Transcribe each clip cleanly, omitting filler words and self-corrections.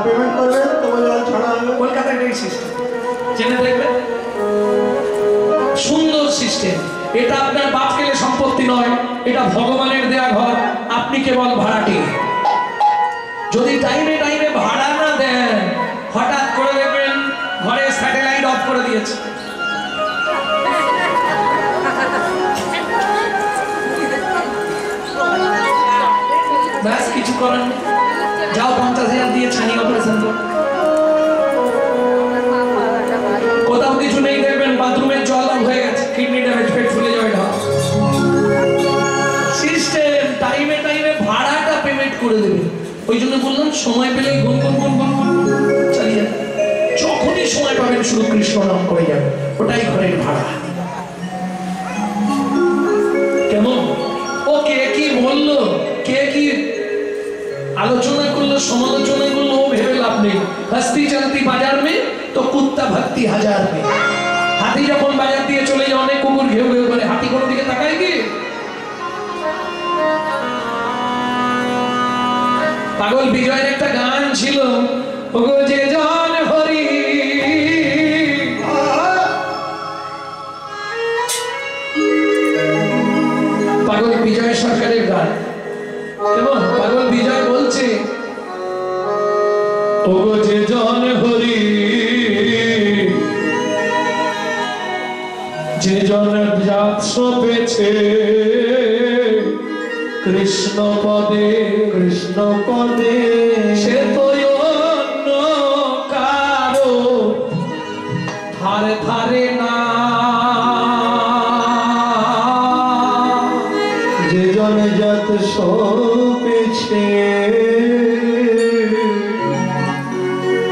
Payment করবে তোমার জল ছাড়া হবে। কলকাতায় এই সিস্টেম জেনে দেখবেন, সুন্দর সিস্টেম। এটা আপনার বাপ গেলে সম্পত্তি নয়, এটা ভগবানের দেয়া ঘর, আপনি কেবল ভাড়াটি। যদি টাইমে টাইমে ভাড়া না দেন, হঠাৎ করে দেখবেন ঘরে স্যাটেলাইট অফ করে দিয়েছে। ব্যাস কিছু করার নেই, যাও 50,000 দিয়ে ছানি অপারেশন করো। কোথাও কিছু নেই, দেখবেন বাথরুমের জল অফ হয়ে গেছে, কিডনি ড্যামেজ, পেট ফুলে যাবে। সিস্টেম টাইমে টাইমে ভাড়াটা পেমেন্ট করে দেবে। ওই জন্য বললাম সময় পেলেই গুন গুন গুন গুন চালিয়ে, যখনই সময় পাবেন শুধু কৃষ্ণ নাম করে যাবে, ওটাই ঘরের ভাড়া। কেমন? ও কে কি বললো, কে কি আলোচনা করলো, সমালোচনা করলো, ও ভেবে লাভ নেই। হস্তি চলতি বাজার মে তো কুত্তা ভক্তি হাজার মে। হাতি যখন বাজার দিয়ে চলে যায়, অনেক কুকুর ঘেউ ঘেউ করে, হাতি কোনো দিকে তাকায় কি? পাগল বিজয়ের একটা গান ছিল, ওগো যে জন হরি। পাগল বিজয় সরকারের গান। কেমন? পাগল বিজয় বলছে, ওগো যে জন হরি, যে জন জাত সপেছে কৃষ্ণ পদে, কৃষ্ণ পদে, সে তো অন্য কারো ধারে ধারে না। যে জন জাত সপেছে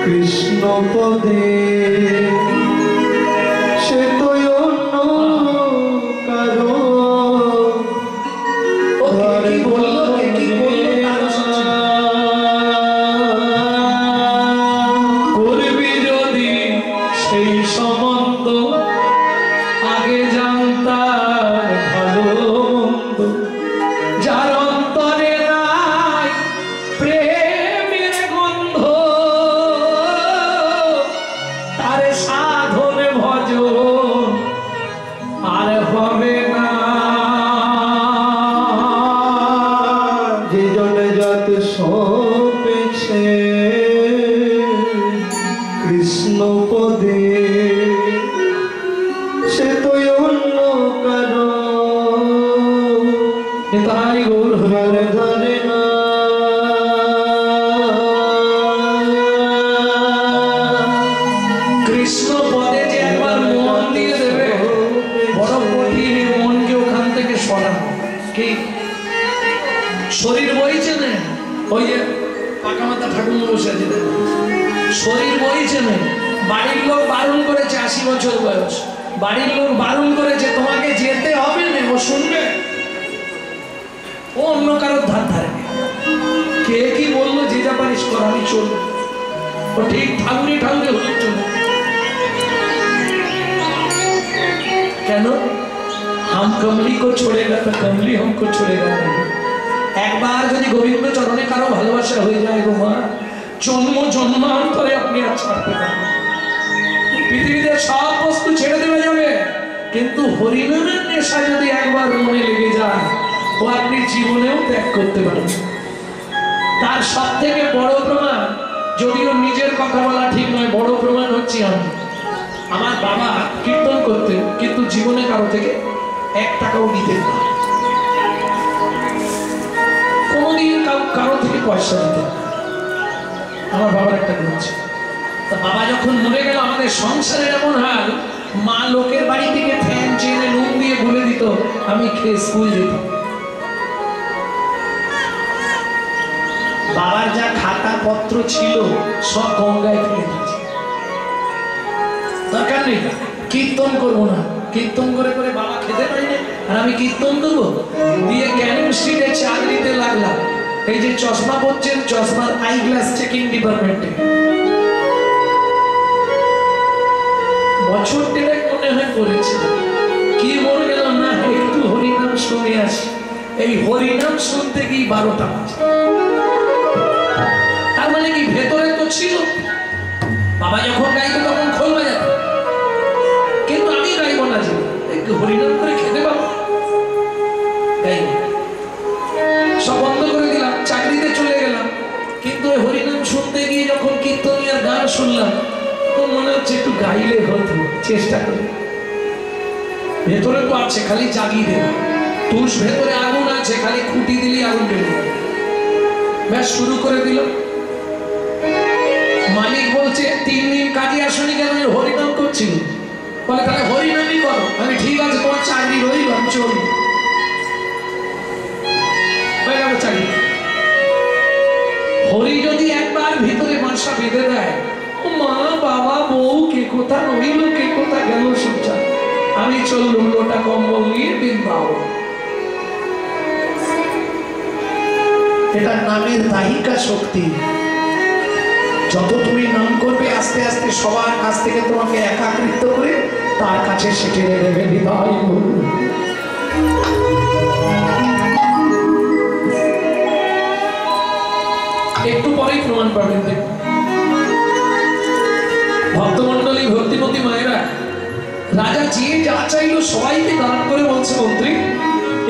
কৃষ্ণ পদে, সে তো অন্য কারো করবি যদি সেই সম্বন্ধ, আগে জানতার ভালো মন্দ। যার অন্তরে নাই প্রেমের গন্ধ, তারে সাধন ভজন আর হবে না। যে জনে যত সপেছে কৃষ্ণ পদে, সে তো অন্য কারো তাই গৌর হরে ধরে না। কৃষ্ণ পদে যে একবার মন দিয়ে দেবে, বড় কঠিন মনকে ওখান থেকে সরানো। কি শরীর বইছে না, ওই যে পাকা মাথা ঠাকুর বসে আছে, শরীর বইছে না। বাড়ির লোক বারণ করেছে, 80 বছর বয়স, বাড়ির লোক বারণ করেছে তোমাকে যেতে হবে না, ও শুনবে? ও অন্য কারোর ধার ধারবে। কে কি বললো, যে যা পারিস কর, আমি চলবো। ও ঠিক ঠাকুরে ঠাকুরে হলে চলবে। কেন? হাম কমলি কো ছোড়েগা তো কমলি हमको छोड़ेगा नहीं। একবার যদি গোবিন্দ চরণে কারো ভালোবাসা হয়ে যায় গো মা, জন্ম জন্মান্তরে আপনি আর ছাড়তে পারবেন। পৃথিবীতে সব বস্তু ছেড়ে দেওয়া যাবে, কিন্তু হরিনামের নেশা যদি একবার মনে লেগে যায়, ও আপনি জীবনেও ত্যাগ করতে পারবেন। তার সব থেকে বড় প্রমাণ, যদিও নিজের কথা বলা ঠিক নয়, বড় প্রমাণ হচ্ছে আমি। আমার বাবা কীর্তন করতেন, কিন্তু জীবনে কারো থেকে 1 টাকাও নিতেন না, কোনদিন কারো থেকে পয়সা নিতেন না। আমার বাবার একটা গুণ ছিল। তা বাবা যখন মরে গেল, আমাদের সংসারে এমন হাল, মা লোকের বাড়ি থেকে ফ্যান চেনে নুন দিয়ে ঘুরে দিত, আমি খেয়ে স্কুল যেতাম। বাবার যা খাতা পত্র ছিল সব গঙ্গায় ফেলে দিয়েছে। দরকার নেই, কীর্তন করবো না। কীর্তন করে করে বাবা খেতে পারি না, আর আমি কীর্তন করবো। দিয়ে ক্যানিং স্ট্রিটে চাকরিতে লাগলাম। এই যে চশমা পড়ছেন, চশমার আই গ্লাস চেকিং ডিপার্টমেন্টে। বছর 1.5 মনে হয় করেছে। কি মনে গেল না, একটু হরিনাম শুনে আসি। এই হরিনাম শুনতে গিয়ে 12টা বাজে। তার মানে কি, ভেতরে তো ছিল। বাবা যখন গাইতো তখন খোল বাজাতো, কিন্তু আমি গাইবো না, যে একটু হরিনাম করে খেতে পাবো, গাইব। সব বন্ধ করে দিলাম, চাকরিতে চলে গেলাম। কিন্তু ওই হরিনাম শুনতে গিয়ে যখন কীর্তনিয়ার গান শুনলাম, তখন মনে হচ্ছে একটু গাইলে হতো, চেষ্টা করে। ভেতরে তো আছে, খালি জাগিয়ে দেবে। তুষ ভেতরে আগুন আছে, খালি খুঁটি দিলে আগুন বেরিয়ে যাবে। ব্যাস শুরু করে দিল। মালিক বলছে 3 দিন কাজে আসনি কেন? হরিনাম করছিল। বলে তাহলে হরিনামই করো। আমি ঠিক আছে, তোমার চাকরি রইলাম, চলবে। হয়ে গেল চাকরি। হরি যদি একবার ভিতরে বাসা বেঁধে দেয়, ও মা বাবা বউ কে কোথা রইল, কে কোথা গেল, সব জানে। আমি চললুম লোটা কম্বল নিয়ে বৃন্দাবন। এটা নামের দাহিকা শক্তি। যত তুমি নাম করবে, আস্তে আস্তে সবার কাছ থেকে তোমাকে একাকৃত করে তার কাছে সেটে দেবে। হৃদয় একটু পরেই প্রমাণ পাবেন। ভক্তমন্ডলী, ভক্তিমতী মায়েরা, রাজা যে যা চাইলো সবাইকে দান করে বলছে, মন্ত্রী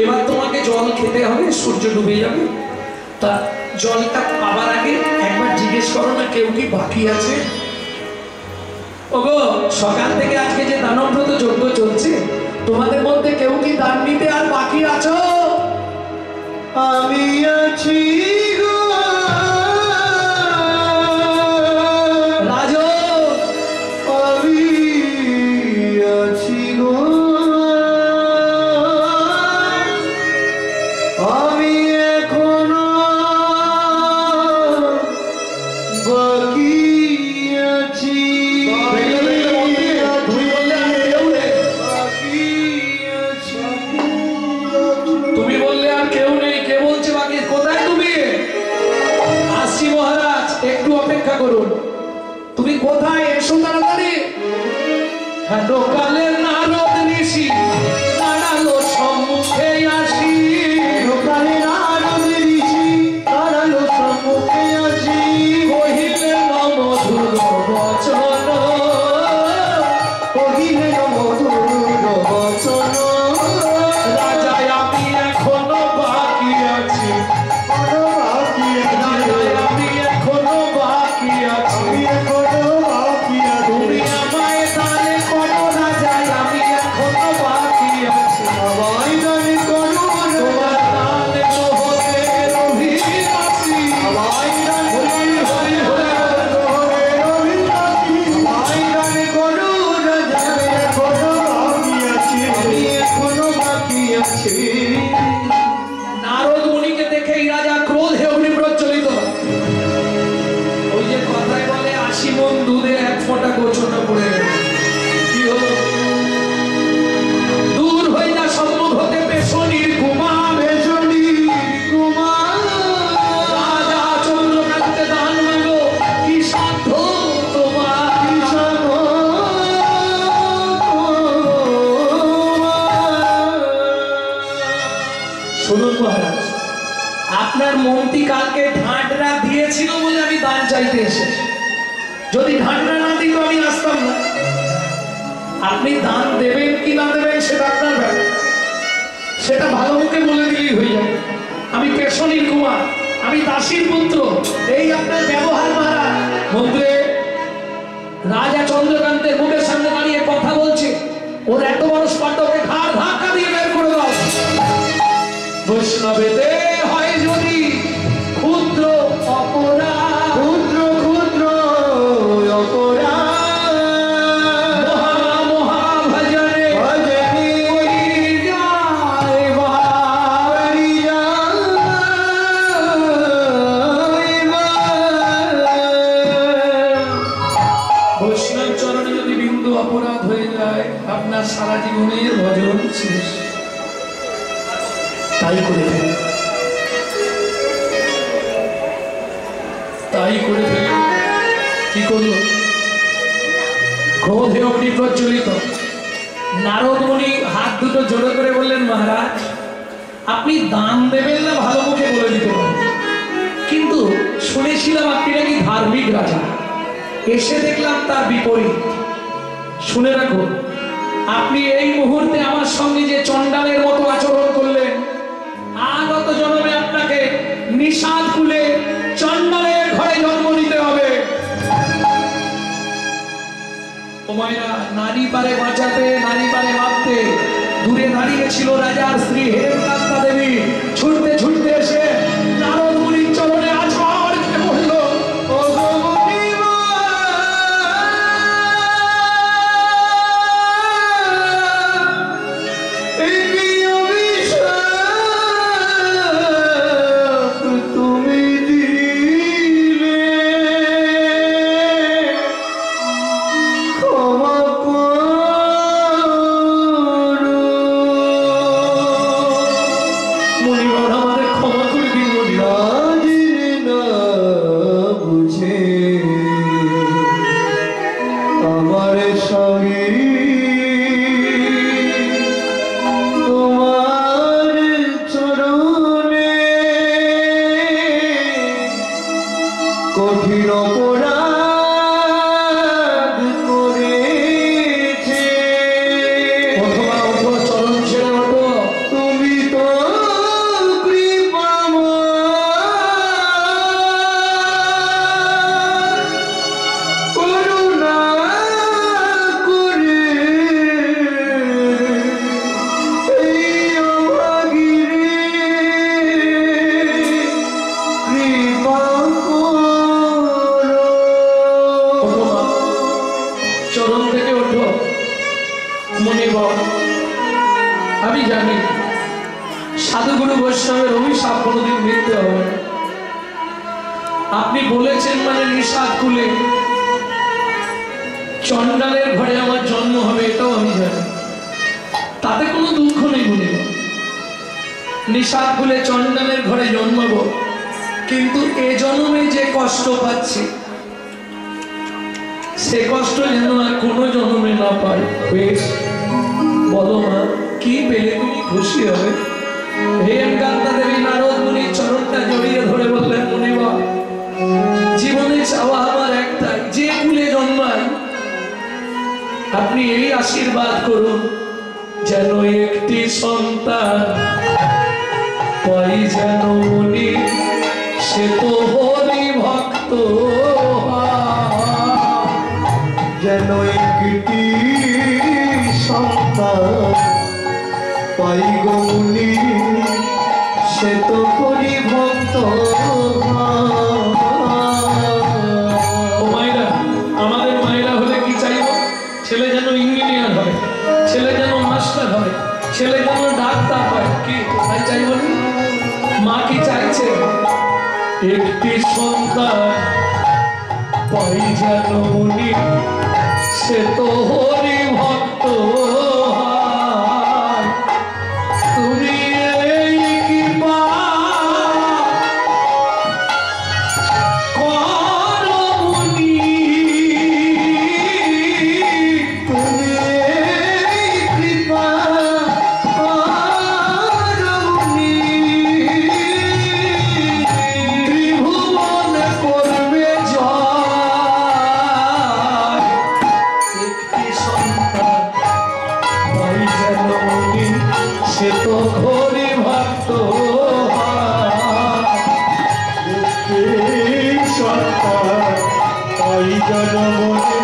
এবার তোমাকে জল খেতে হবে, সূর্য ডুবে যাবে। তা জলটা পাবার আগে একবার জিজ্ঞেস করো না কেউ কি বাকি আছে। ওগো, সকাল থেকে আজকে যে দানব্রত যজ্ঞ চলছে, তোমাদের মধ্যে কেউ কি দান নিতে আর বাকি আছো? আমি আছি গো রাজো, আমি আছি গো, আমি এখনো বাকি আছি। তুমি বললে আর কেউ নেই, কে বলছে বাকি? কোথায় তুমি? আসছি মহারাজ, একটু অপেক্ষা করুন। তুমি কোথায়? এসো তাড়াতাড়ি। কালে নারদ ঋষি দাঁড়ালো সম্মুখে আসি। লোকালে নারদ ঋষি দাঁড়ালো সম্মুখে আসি। কহিলেন মধুর বচন, কহিলেন মধুর বচন। রাজা আমি এখনো বাকি আছি, বাকি রাজা আমি এখনো বাকি আছি। আমি এখনো বাকি আছি। তুমি আমায় দানে করো রাজা, আমি এখনো বাকি আছি। আমায় দানে করো তোমার দানে তো হতে অভিলাষী। আমায় দানে হরি হরি হরি অভিলাষী। আমায় দানে করো রাজা, আমি এখনো বাকি আছি। আমি এখনো বাকি আছি। নারদ মুনিকে দেখেই রাজা ক্রোধে অগ্নিপ্রজ্বলিত। ওই যে কথায় বলে 80 মণ দুধে 1 ফোঁটা গোচনা পড়ে গেল। কি হলো? দূর হয়ে যা সম্মুখ হতে পেশনির কুমা, বেজনি কুমার রাজা চন্দ্রকান্তে দান মাগো, কি সাধ্য তোমার? কৃষ্ণ শুনুন মহারাজ, আপনার মন্ত্রী কালকে ঢাঁটরা দিয়েছিল বলে আমি দান চাইতে এসেছি। যদি ঢাঁটরা না দিত আমি আসতাম না। আপনি দান দেবেন কি না দেবেন সেটা আপনার ব্যাপার, সেটা ভালো মুখে বলে দিলেই হয়ে যাবে। আমি পেশনির কুমার, আমি দাসীর পুত্র, এই আপনার ব্যবহার মহারাজ। মন্ত্রী রাজা চন্দ্রকান্তের মুখের সামনে দাঁড়িয়ে কথা বলছে, ওর এত বড় স্পর্ধকে ঘাড় ধাক্কা দিয়ে বের করে দাও। বৈষ্ণবেতে হয় যদি ক্ষুদ্র অপরাধ, ক্ষুদ্র ক্ষুদ্র অপরাধ মহা মহা ভজনে ভজনে করি যায় বাড়ি বৈষ্ণব চরণে যদি বিন্দু অপরাধ হয়ে যায়, আপনার সারা জীবনের ভজন শেষ। তাই করে ফেলে, তাই করে ফেলে। কি করলো? ক্রোধে অগ্নি প্রজ্বলিত। নারদ মুনি হাত দুটো জোড়ো করে বললেন, মহারাজ আপনি দান দেবেন না ভালো মুখে বলে দিতে পারেন, কিন্তু শুনেছিলাম আপনি নাকি ধার্মিক রাজা, এসে দেখলাম তার বিপরীত। শুনে রাখুন, আপনি এই মুহূর্তে আমার সঙ্গে যে চণ্ডালের মতো আচরণ করলেন, আগত জন্মে আপনাকে নিষাদ কুলে চণ্ডালের ঘরে জন্ম নিতে হবে। ওমাইরা নারী পারে বাঁচাতে, নারী পারে মারতে। দূরে দাঁড়িয়ে ছিল রাজার স্ত্রী হেমকান্তা দেবী। ছুটতে ছুটতে এসে নারদ মুনির চরণে আছাড় খেয়ে পড়ল। ও গো মুনিমা, এই কি অভিশাপ তুমি দিলে, ক্ষমা করো। মুনিবর আমাদের ক্ষমা করে দিন। মুনিবর না জেনে না বুঝে আমার সঙ্গে তোমার চরণে কঠিন অপরাধ করেছে। অথবা ওঠো, চরণ ছেড়ে ওঠো। তুমি তো কৃপাময়, করুণা করে এই অভাগীরে কৃপা করো। ওঠো মা, চরণ থেকে ওঠো। মুনিবর, আমি জানি সাধুগুরু বৈষ্ণবের অভিশাপ কোনোদিন মিথ্যে হবে না। আপনি বলেছেন মানে নিষাদ কুলে চণ্ডালের ঘরে আমার জন্ম হবে, এটাও আমি জানি। তাতে কোনো দুঃখ নেই। মুনিবর, নিষাদ কুলে চণ্ডালের ঘরে জন্মাবো, কিন্তু এ জন্মে যে কষ্ট পাচ্ছি সে কষ্ট যেন আর কোনো জন্মে না পাই। বেশ, বলো মা, কি পেলে তুমি খুশি হবে? হেমকান্তা দেবী নারদ মুনির চরণটা জড়িয়ে ধরে বললেন, মুনিবর, জীবনে চাওয়া আমার একটাই, যে কুলে জন্মাই আপনি এই আশীর্বাদ করুন যেন একটি সন্তান পাই, যেন মুনি সে তো হরি ভক্ত যেন একটি সন্তান পাই গো মুনি, সে তো হরি ভক্ত। ও মায়েরা, আমাদের মায়েরা হলে কি চাইব? ছেলে যেন ইঞ্জিনিয়ার হয়, ছেলে যেন মাস্টার হয়, ছেলে যেন ডাক্তার হয়। কি তাই চাইব না? মা কি চাইছে? একটি সন্তান পাই যেন মুনি সে তো হরি ভক্ত হয়। তুমি এই কৃপা করো মুনি, তুমি এই কৃপা করো মুনি, ত্রিভুবন করবে জয়। একটি সন্তান পাই যেন মুনি সে তো হরি ভক্ত হয়। এই সন্তান পাই যেন মুনি,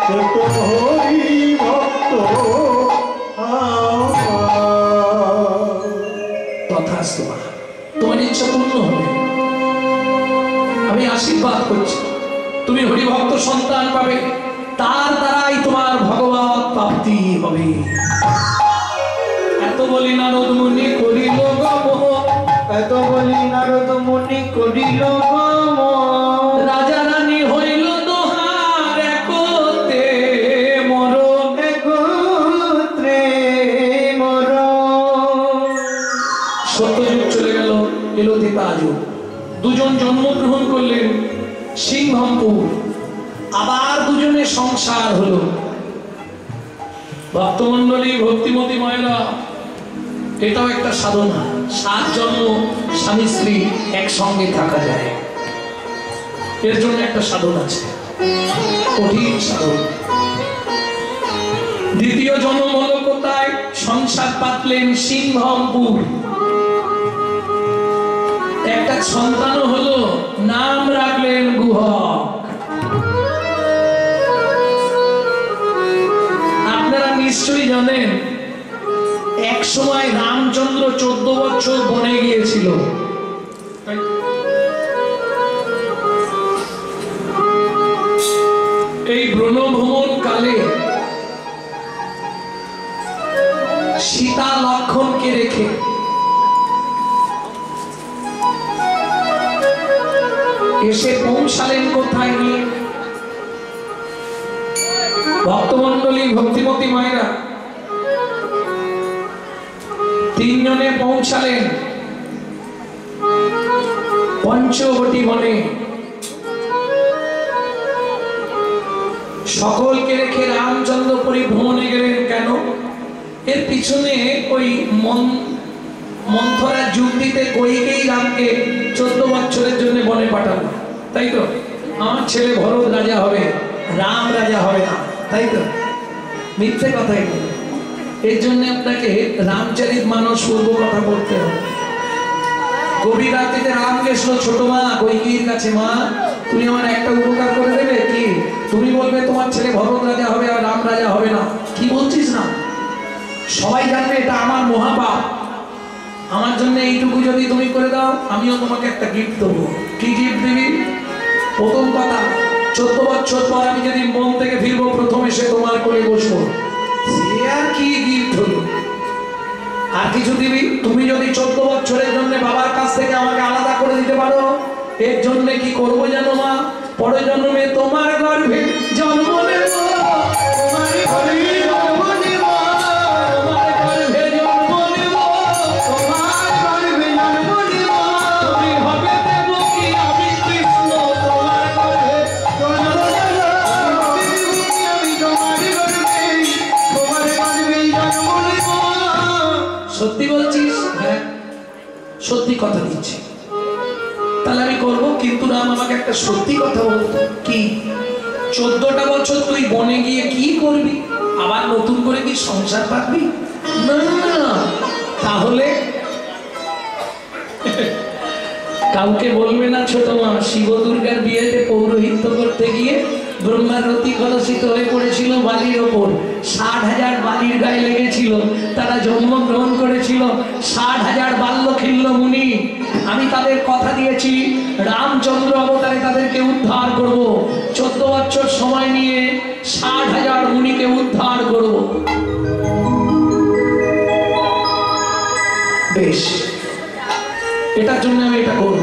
সে তো হরি ভক্ত। তথাস্তু মা, তোমার ইচ্ছা পূর্ণ হবে। আমি আশীর্বাদ করছি, তুমি হরিভক্ত সন্তান পাবে, তার দ্বারাই তোমার ভগবত প্রাপ্তি হবে। এত বলি নারদ মুনি করিল গমন, এত বলি নারদ মুনি করিল গমন। রাজা রানী হইল দোহার একতে মরণ। একত্রে মরণ। সত্যযুগ চলে গেল, এলো ত্রেতাযুগ। দুজন জন্মগ্রহণ করলেন সিংহমপুর, আবার দুজনের সংসার হলো। ভক্তমন্ডলী, ভক্তিমতী মায়েরা, এটাও একটা সাধনা। 7 জন্ম স্বামী স্ত্রী একসঙ্গে থাকা যায়। এর জন্য একটা সাধন আছে, কঠিন সাধন। দ্বিতীয় জন্ম হলো কোথায়? সংসার পাতলেন সিংহমপুর। একটা সন্তান হলো, নাম রাখলেন গুহক। আপনারা নিশ্চয়ই জানেন এক সময় রামচন্দ্র 14 বছর বনে গিয়েছিল। এই ব্রণভ্রমণ কালে সীতা লক্ষণকে রেখে এসে পৌঁছালেন কোথায়? নিয়ে ভক্তমন্ডলী, ভক্তিমতী মায়েরা 3 জনে পৌঁছালেন পঞ্চবটী বনে। সকলকে রেখে রামচন্দ্র পরিভ্রমণে গেলেন। কেন? এর পিছনে ওই মন্থরা যুক্তিতে কইকেই রামকে 14 বছরের জন্য বনে পাঠালো, তাই তো? আমার ছেলে ভরত রাজা হবে, রাম রাজা হবে না, তাই তো? মিথ্যে কথাই বলে। এর জন্য আপনাকে রামচরিতমানস পূর্ব কথা বলতে হবে। গভীর রাত্রিতে রাম গেছিল ছোট মা কইকেয়ীর কাছে, মা তুমি আমার একটা উপকার করে দেবে কি? তুমি বলবে তোমার ছেলে ভরত রাজা হবে আর রাম রাজা হবে না। কি বলছিস না? সবাই জানবে এটা আমার মহাপাপ। আমার জন্য এইটুকু যদি তুমি করে দাও, আমিও তোমাকে একটা গিফট দেবো। কি গিফট দিবি? প্রথম কথা, 14 বছর পর আমি যদি মন থেকে ফিরবো, প্রথম এসে তোমার কোলে বসবো। সে আর কি গিফট হলো? আর কিছু দিবি? তুমি যদি 14 বছরের জন্য বাবার কাছ থেকে আমাকে আলাদা করে দিতে পারো, এর জন্য কি করবো জানো মা? পরের জন্মে তোমার গর্ভে জন্ম নেব, তোমার গর্ভে জন্ম নেব, তোমার গর্ভে জন্ম নেব, তোমার গর্ভে জন্ম নেব। তুমি হবে দেবকী, আমি কৃষ্ণ, তোমার গর্ভে জন্ম নেব, আমি তোমার গর্ভে, তোমার গর্ভে জন্ম নেব। সত্যি বলছিস? হ্যাঁ, সত্যি কথা দিচ্ছি। তাহলে আমি করবো, কিন্তু রাম আমাকে একটা সত্যি কথা বলতো। কি? 14টা বছর তুই বনে গিয়ে কি করবি? আবার নতুন করে কি সংসার পাবি? না, তাহলে কাউকে বলবে না ছোট মা, শিব দুর্গার বিয়েতে পৌরোহিত্য করতে গিয়ে ব্রহ্মার রতি কলসিত হয়ে পড়েছিল বালির ওপর। 60,000 বালির গায়ে লেগেছিল, তারা জন্মগ্রহণ করেছিল। 60,000 বাল্যখিল্য মুনি। আমি তাদের কথা দিয়েছি, রামচন্দ্র অবতারে তাদেরকে উদ্ধার করব। 14 বছর সময় নিয়ে 60,000 মুনিকে উদ্ধার করব। বেশ, এটার জন্য আমি এটা করব।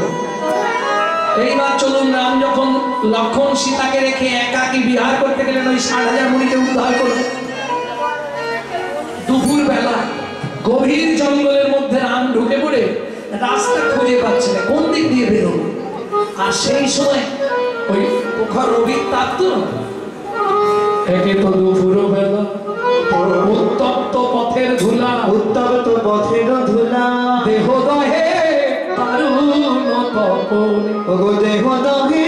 এইবার চলুন, রাম যখন লক্ষণ সীতাকে রেখে একাকী বিহার করতে গেলেন, ওই 60,000 মুনিকে উদ্ধার করলেন। দুপুর বেলা গভীর জঙ্গলের মধ্যে রাম ঢুকে পড়ে রাস্তা খুঁজে পাচ্ছে না, কোন দিক দিয়ে বেরোবে। আর সেই সময় ওই প্রখর রবির তাপ তো, একে তো দুপুর বেলা, উত্তপ্ত পথের ধুলা, উত্তপ্ত পথের ধুলা, দেহ দহে দারুণ তপনে, ওগো দেহ দহে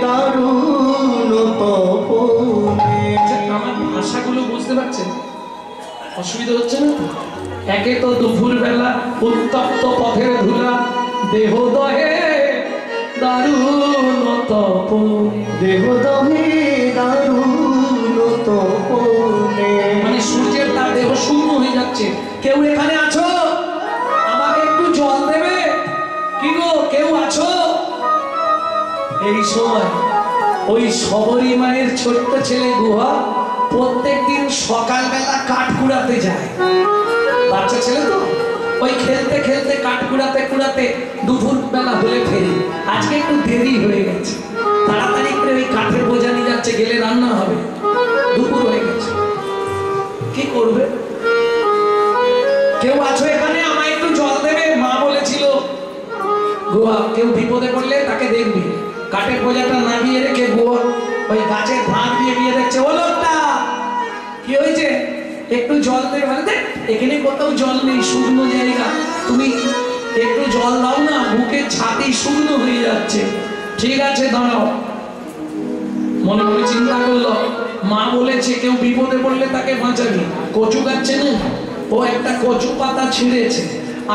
দারুণ তপনে। আমার ভাষাগুলো বুঝতে পারছেন? অসুবিধা হচ্ছে না? একে তো দুপুর বেলা, উত্তপ্ত পথের ধুলা, দেহ দহে দারুণ তপনে, দেহ দহে দারুণ তপনে। মানে সূর্যের তার দেহ শূন্য হয়ে যাচ্ছে। কেউ এখানে আছো? আমাকে একটু জল দেবে? কি গো, কেউ আছো? এই সময় ওই শবরী মায়ের ছোট্ট ছেলে গুহা প্রত্যেকদিন সকালবেলা কাঠ কুড়াতে যায়। বাচ্চা ছেলে তো, ওই খেলতে খেলতে কাঠ কুড়াতে কুড়াতে দুপুর বেলা হলে ফেরি। আজকে একটু দেরি হয়ে গেছে, তাড়াতাড়ি করে ওই কাঠের বোঝা নিয়ে যাচ্ছে, গেলে রান্না হবে। দুপুর হয়ে গেছে, কি করবে? কেউ আছো এখানে? আমায় একটু জল দেবে? মা বলেছিল গুহা কেউ বিপদে পড়লে তাকে দেখবি। কাঠের বোঝাটা নামিয়ে রেখে গুহা ওই গাছের ভাঁজ দিয়ে গিয়ে দেখছে, ও লোকটা কি হয়েছে, একটু জল দেবে? মানে দেখ, এখানে কোথাও জল নেই, শুকনো জায়গা, তুমি একটু জল দাও না, বুকের ছাতি শুকনো হয়ে যাচ্ছে। ঠিক আছে দাঁড়াও। মনে মনে চিন্তা করলো, মা বলেছে কেউ বিপদে পড়লে তাকে বাঁচাবি। কচু গাছ চেনে? ও একটা কচু পাতা ছিঁড়েছে,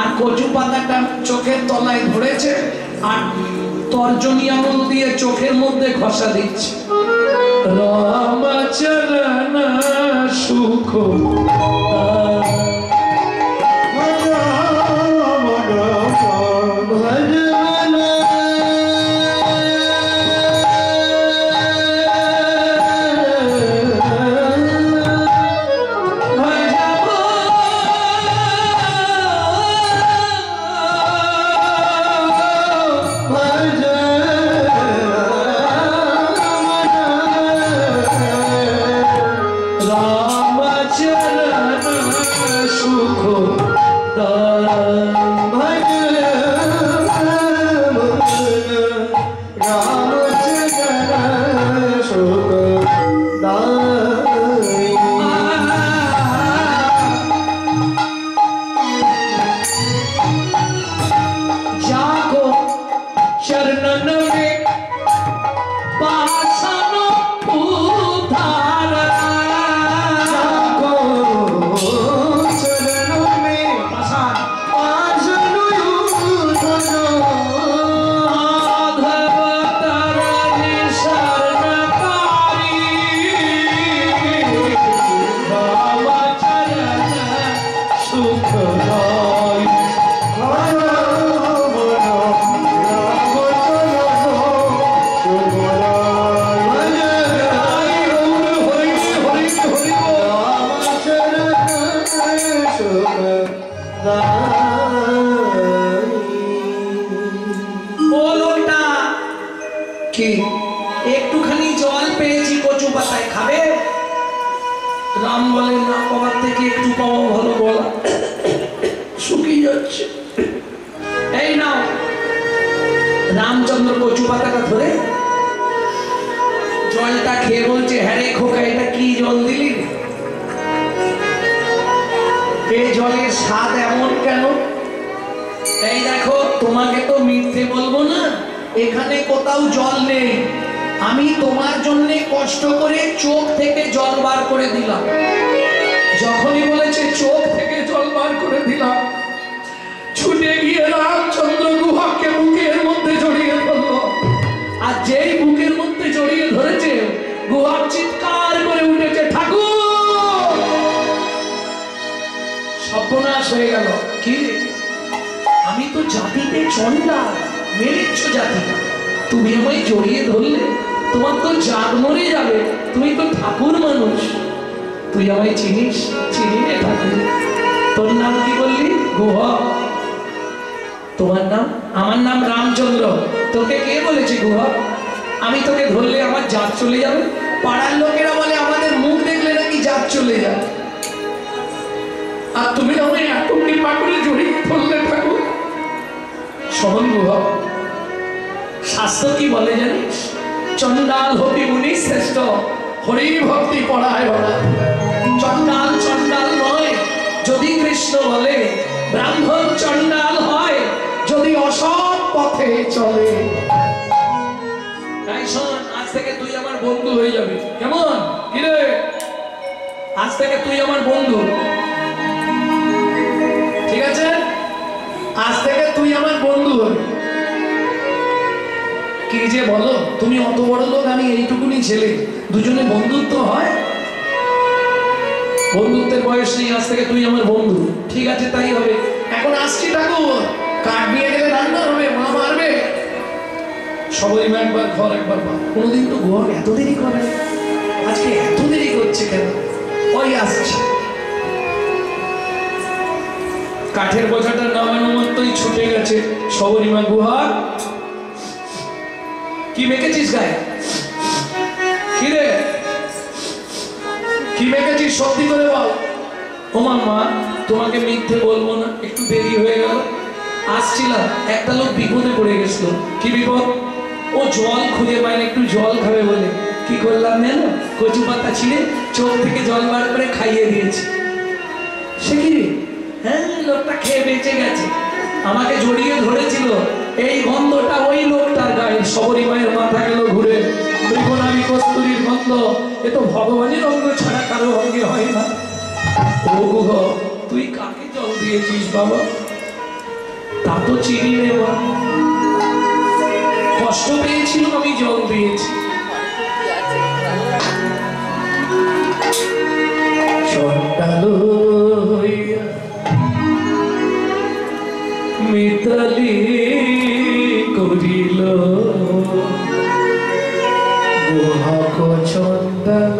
আর কচু পাতাটা চোখের তলায় ধরেছে, আর তর্জনী আঙুল দিয়ে চোখের মধ্যে ঘষা দিচ্ছে। রামচরণ সুখ একটুখানি জল পেয়েছি কচু পাতায়, খাবে? রাম বলেন না, কবার থেকে একটু পাওয়া ভালো, বলা শুকিয়ে যাচ্ছে। এই নাও। রামচন্দ্র কচু পাতাটা ধরে জলটা খেয়ে বলছে, হ্যাঁ রে খোকা, এটা কি জল দিলি? এই জলের স্বাদ এমন কেন? এই দেখো, তোমাকে তো মিথ্যে বলবো না, এখানে কোথাও জল নেই। আমি তোমার জন্য কষ্ট করে চোখ থেকে জল বার করে দিলাম। যখনই বলেছে চোখ থেকে জল বার করে দিলাম, ছুটে গিয়ে রামচন্দ্র গুহাকে বুকের মধ্যে জড়িয়ে ধরলো। আর যেই বুকের মধ্যে জড়িয়ে ধরেছে, গুহা চিৎকার করে উঠেছে, ঠাকুর! সর্বনাশ হয়ে গেল। কি? আমি তো জাতিতে চন্ডা, মেরেছ জাতিটা, তুমি আমায় জড়িয়ে ধরলে? তোমার তো জাত মরে যাবে, তুমি তো ঠাকুর মানুষ, তুই আমায় চিনিস? চিনি রে ঠাকুর। তোর নাম কি বললি? গুহা। তোমার নাম? আমার নাম রামচন্দ্র। তোকে কে বলেছে গুহা? আমি তোকে ধরলে আমার জাত চলে যাবে? পাড়ার লোকেরা বলে আমাদের মুখ দেখলে নাকি জাত চলে যায়। আর তুমি আমায় এত কৃপা করে জড়িয়ে ধরলে ঠাকুর। শোন গুহা, শাস্ত্র কি বলে জানিস? চন্ডাল হতি মুনি শ্রেষ্ঠ, হরি ভক্তি পড়ায় ওরা। চন্ডাল চন্ডাল নয় যদি কৃষ্ণ বলে, ব্রাহ্মণ চন্ডাল হয় যদি অসৎ পথে চলে। তাই শোন, আজ থেকে তুই আমার বন্ধু হয়ে যাবি, কেমন? কিরে, আজ থেকে তুই আমার বন্ধু, ঠিক আছে? আজ থেকে তুই আমার বন্ধু হবি। কি যে বলো, তুমি অত বড় লোক, আমি এইটুকুনি ছেলে, দুজনে বন্ধুত্ব হয়? বন্ধুত্বের বয়স নেই, আজ থেকে তুই আমার বন্ধু। ঠিক আছে, তাই হবে। এখন আসছি ঠাকুর, কাঠ নিয়ে গেলে রান্না হবে, মা মারবে। সবাই একবার ঘর একবার মা। কোনোদিন তো ঘর এত দেরি করে, আজকে এত দেরি করছে কেন? ওই আসছে। কাঠের বোঝাটা নামানো মতোই ছুটে গেছে সবরীমা গুহা। কি মেখেছিস গায়ে? কি রে, কি মেখেছিস? সত্যি করে বল। ও মা, তোমাকে মিথ্যে বলবো না, একটু দেরি হয়ে গেল। আসছিলাম, একটা লোক বিপদে পড়ে গেছিল। কি বিপদ? ও জল খুঁজে পায় না, একটু জল খাবে বলে কি করলাম জানো? কচু পাতা ছিঁড়ে চোখ থেকে জল বার করে খাইয়ে দিয়েছি। সে কি রে? হ্যাঁ, লোকটা খেয়ে বেঁচে গেছে। আমাকে জড়িয়ে ধরেছিল, এই গন্ধটা ওই লোকটার গায়ে। শবরী মায়ের মাথা গেল ঘুরে, মৃগনালী কস্তুরীর গন্ধ, এ তো ভগবানের অঙ্গ ছাড়া কারো অঙ্গে হয় না। ও গুহ, তুই কাকে জল দিয়েছিস বাবা? তা তো চিনি রে বা, কষ্ট পেয়েছিল আমি জল দিয়েছি। চন্ডালো হইয়া মিতালি করিল গুহক চন্ডাল।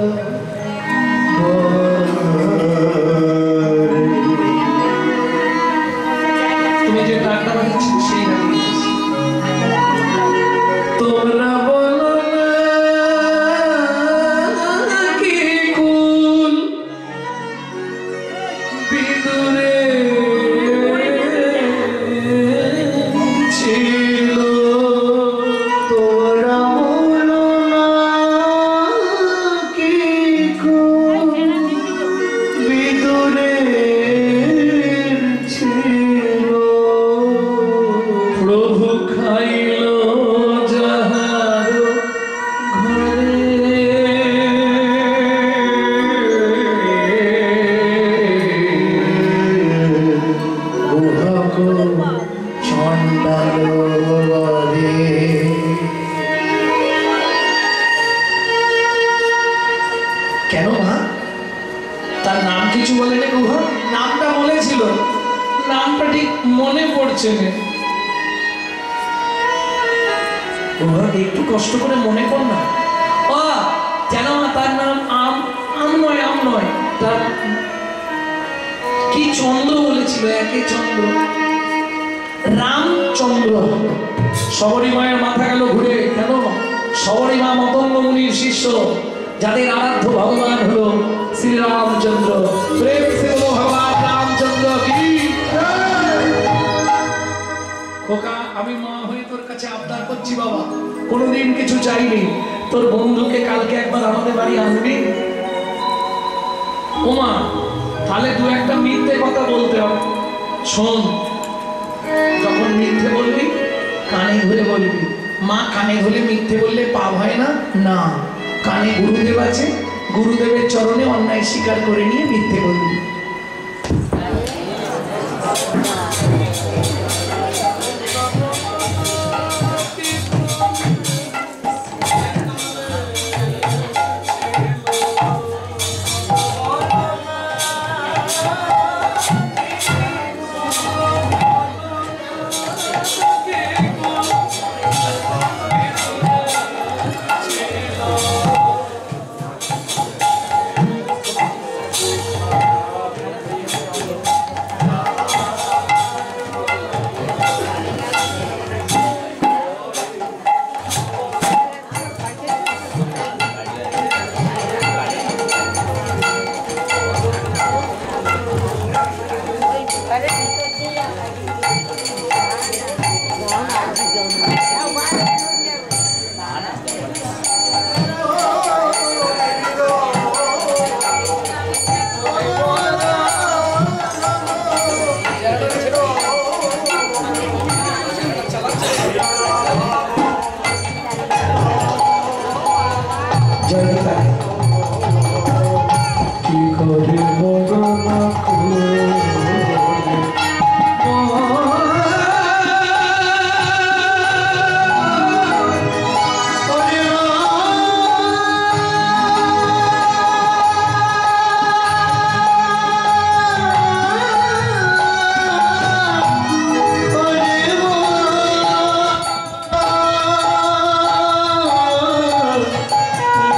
তুমি যে ডাকটা বানিয়েছি সেই লাগিয়েছি। তোমরা বলো না কি কুল বিদুরে ছিল, তোরা বলো না কি কুল বিদুরের ছিল। প্রভু খাইল যাহার ঘরে, গুহক চন্ডাল বরে। কেন মা? তার নাম কিছু বলেনি গুহা? নামটা বলেছিল, নামটা ঠিক মনে পড়ছে না। গুহা একটু কষ্ট করে মনে কর না। ও জানো না তার নাম আম? আম নয়, আম নয়, তার কি চন্দ্র বলেছিল, একে চন্দ্র, রামচন্দ্র। শবরী মায়ের মাথা গেল ঘুরে। কেন? শবরী মা মতঙ্গ মুনির শিষ্য, যাদের আরাধ্য ভগবান হলো শ্রীরামচন্দ্র। প্রেম সে বলো ভগবান রামচন্দ্র কি। খোকা, আমি মা হয়ে তোর কাছে আবদার করছি বাবা, কোনোদিন কিছু চাইনি, তোর বন্ধুকে কালকে একবার আমাদের বাড়ি আনবি। ওমা, তাহলে দু একটা মিথ্যে কথা বলতে হবে। শোন, যখন মিথ্যে বলবি কানে ধরে বলবি। মা, কানে ধরে মিথ্যে বললে পাপ হয় না? না, কানে গুরুদেব আছে, গুরুদেবের চরণে অন্যায় স্বীকার করে নিয়ে মিথ্যে বলবি।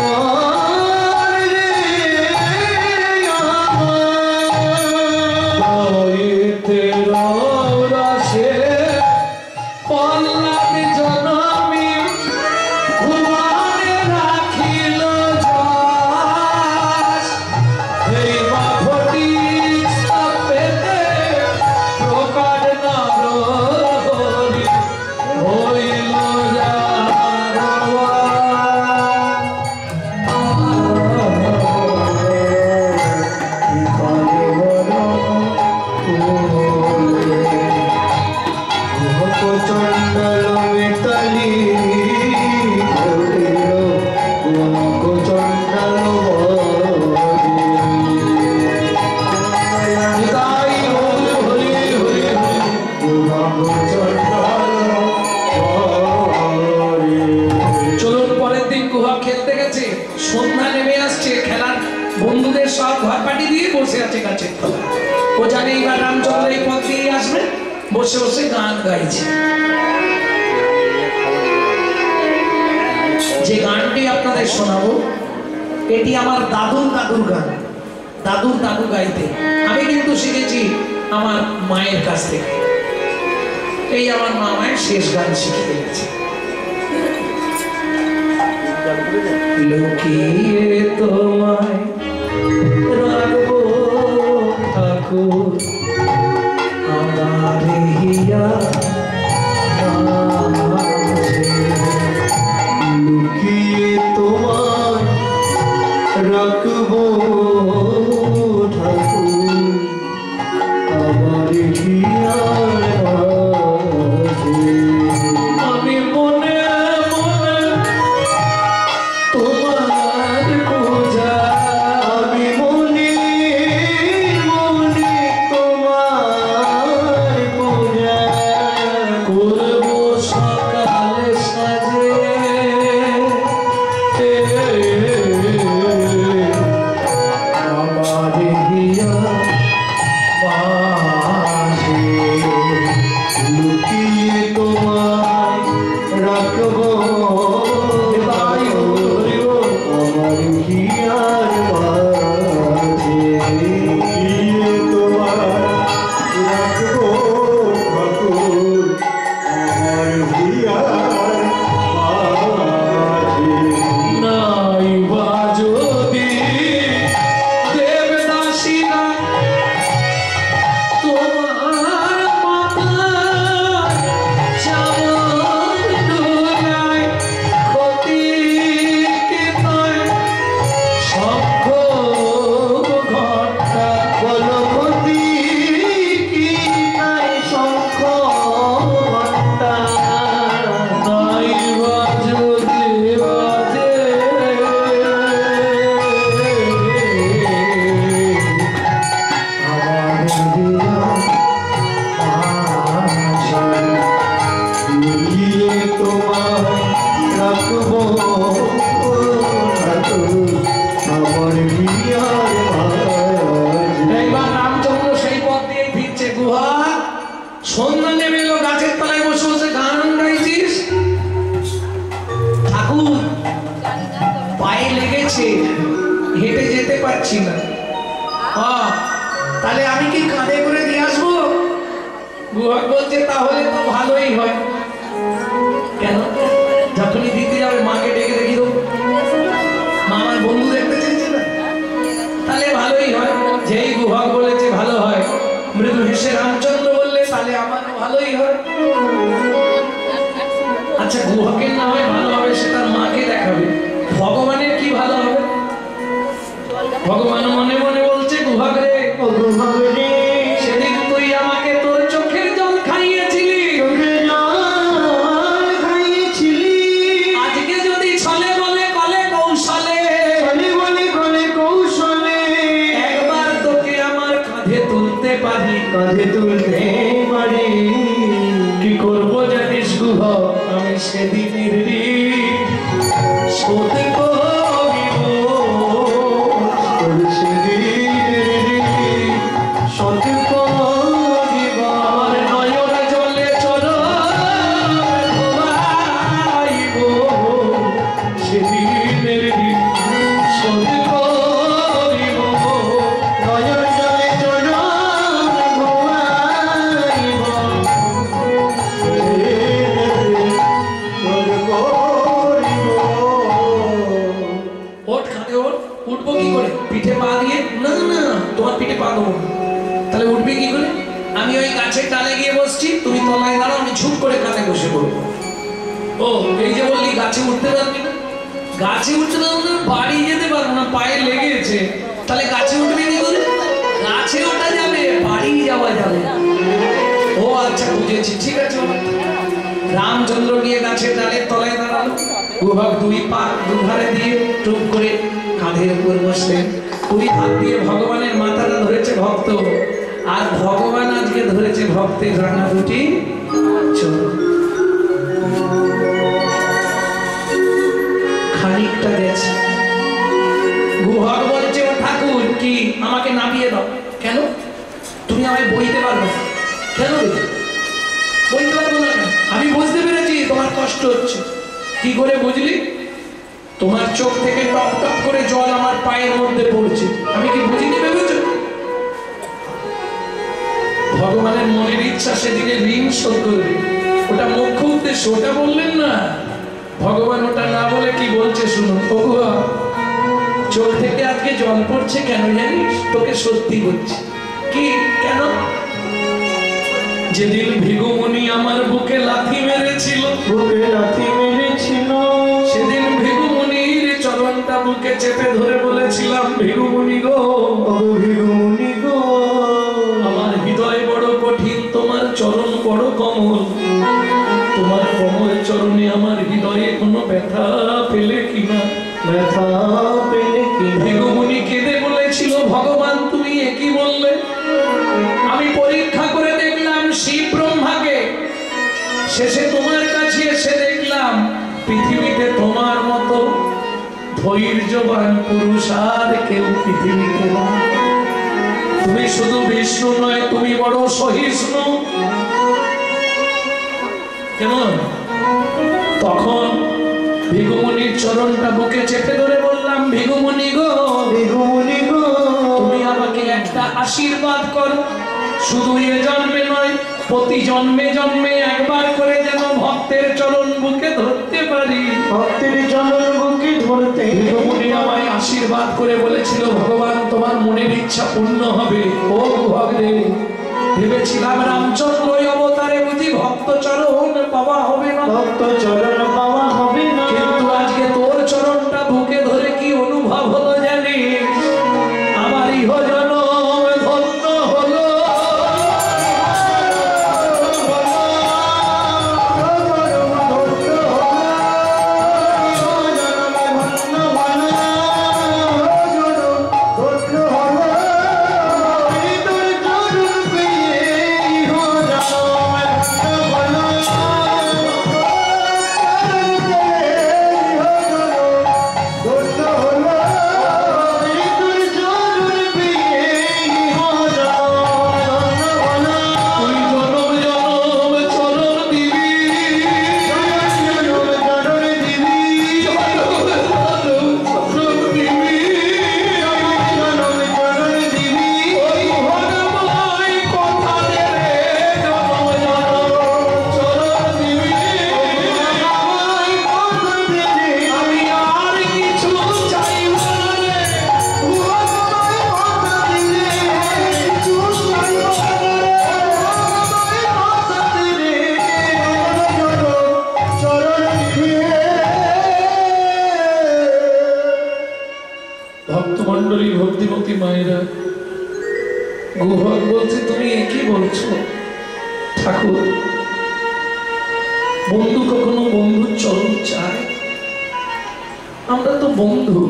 Oh খেলতে গেছে, সন্ধ্যা নেমে আসছে, খেলার বন্ধুদের সব ঘর পাটি দিয়ে বসে আছে গাছের তলায়। ও জানে এবার রামচন্দ্র এই পথ দিয়ে আসবে, বসে বসে গান গাইছে। যে গানটি আপনাদের শোনাবো এটি আমার দাদুর দাদুর গান, দাদুর দাদু গাইতে। আমি কিন্তু শিখেছি আমার মায়ের কাছ থেকে। এই আমার মা মায়ের শেষ গান শিখে গেছে। লুকিয়ে তোমায় রাখবো ঠাকুর আমার হিয়া, লুকিয়ে তোমায় রাখবো ঠাকুর আমার হিয়ার মাঝে। আমি মনে মনে তোমার পূজা, আমি মনে মনে তোমার পূজা করবো সকালে সাজে। আমার হিয়া মাঝে। লুকিয়ে তোমায় রাখবো আমার হিয়ার মাঝে। লুকিয়ে তোমায় রাখবো ঠাকুর আমার হিয়ার মাঝে। নাই বা যদি দেবদাসীরা তোমার মাথায় চামর ডোলায়, ক্ষতি কি নয় শঙ্খ ঘণ্টা, বলো ক্ষতি কি নাই শঙ্খ ঘণ্টা। নাই বা যদি বাজে আমার হিয়া মাঝে। লুকিয়ে তোমায় রাখবো ঠাকুর আমার হিয়ার মাঝে। এইবার রামচন্দ্র সেই পথ দিয়ে ফিরছে। গুহা সন্ধ্যা নেমে এলো, গাছের তলায় বসে বসে গান গাইছিস। ঠাকুর পায়ে লেগেছে, হেঁটে যেতে পারছি না। তাহলে আমি কি কাঁধে করে দিয়ে আসবো? গুহা বলছে তাহলে তো ভালোই হয়। কেন? যখনই দিতে যাবে মাকে ডেকে দেখি দেবো, মা আমার বন্ধু দেখতে চাইছে না, তাহলে ভালোই হয়। যেই গুহা বলেছে ভালো হয়, মৃদু হেসে রামচন্দ্র বললে তাহলে আমারও ভালোই হয়। আচ্ছা গুহাকে না হয় ভালো হবে, সে তার মাকে দেখাবে, ভগবানের কি ভালো হবে? ভগবান মনে মনে বলছে গুহাকে, সেদিন তুই আমাকে তোর চোখের জল খাইয়েছিলি, আজকে যদি ছলে বলে কলে কৌশলে একবার তোকে আমার কাঁধে তুলতে পারি, কি করবো জানিস গুহ, আমি সেদিনের ঋণ শোধ করিব। আমার নয়ন জলে চরণ ধোয়াইব, সেদিনের ঋণ শোধ করিব। ওঠ খানে ওঠ, উঠবো কি করে? পিঠে পা দিয়ে? না না, তোমার পিঠে পা দেবো না। তাহলে উঠবে কি করে? আমি ওই গাছের ডালে গিয়ে বসছি, তুমি তলায় দাঁড়াও, আমি ঝুপ করে কানে বসে পড়বো। ও এই যে বললি গাছে উঠতে পারবি না, গাছে উঠতে পারবো না, বাড়ি যেতে পারবো না, পায়ে লেগেছে, তাহলে গাছে উঠবে কি করে? গাছে ওঠা যাবে, বাড়ি যাওয়া যাবে। ও আচ্ছা বুঝেছি, ঠিক আছে। রামচন্দ্র গিয়ে গাছের ডালের তলায় দাঁড়ালো, গুহা দুই পা দুধারে দিয়ে টুপ করে কাঁধের উপর বসলেন। দুই হাত দিয়ে ভগবানের মাথাটা ধরেছে ভক্ত, আর ভগবান আজকে ধরেছে ভক্তের রাঙা দুটি চোখ। খানিকটা গেছে। গুহর বলছে, ও ঠাকুর কি আমাকে নামিয়ে দাও। কেন? তুমি আমায় বইতে পারবে না। কেন বইতে পারবো না? আমি বুঝতে পেরেছি তোমার কষ্ট হচ্ছে। কি করে বুঝলি? তোমার চোখ থেকে টপ টপ করে জল আমার পায়ের মধ্যে পড়ছে। আমি কি বুঝিনি ভেবেছ? ভগবানের মনের ইচ্ছা সেদিকে ঋণ শোধ করবে, ওটা মুখ্য উদ্দেশ্য। ওটা বললেন না ভগবান, ওটা না বলে কি বলছে শুনুন। ওগো, চোখ থেকে আজকে জল পড়ছে কেন জানিস? তোকে সত্যি বলছি। কি কেন? যেদিন ভিগুমুনি আমার বুকে লাথি মেরেছিল, সেদিন ভিগুমুনির চরণটা বুকে চেপে ধরে বলেছিলাম, ভিগুমুনি গো, আমার হৃদয় বড় কঠিন, তোমার চরণ বড় কমল, তোমার কমল চরণে আমার হৃদয়ে কোনো ব্যথা পেলে কিনা? ভিগুমুনি কেঁদে বলেছিল, ভগবান তুমি একই বললে? আমি পরীক্ষা করে দেখলাম শিব ব্রহ্মাকে, শেষে তোমার কাছে এসে দেখলাম পৃথিবীতে তোমার মতো ধৈর্যবান পুরুষ আর কেউ পৃথিবীতে নয়। তুমি শুধু বিষ্ণু নয়, তুমি বড় সহিষ্ণু। কেমন? তখন ভিগুমুনির চরণটা বুকে চেপে ধরে বললাম, ভিগুমুনি গো, তুমি আমাকে একটা আশীর্বাদ করো, শুধু এ জন্মে নয়, প্রতি জন্মে জন্মে একবার করে যেন ভক্তের চরণ বুকে ধরতে পারি। ভিগুমুনি আমায় আশীর্বাদ করে বলেছিল, ভগবান তোমার মনের ইচ্ছা পূর্ণ হবে। ও ভগদেব, ভেবেছিলাম রামচন্দ্র অবতারে বুঝি ভক্ত চরণ পাওয়া হবে না, কিন্তু আজকে তোর চরণটা বুকে ধরে কি অনুভব হলো জানিস? আমার ইহজনম ধন্য হলো। ভক্তমণ্ডলী, ভক্তিমতী মায়েরা, গুহর বলছে, তুমি একই বলছো ঠাকুর? বন্ধু কখনো বন্ধুর চরণ চায়? আমরা তো বন্ধু।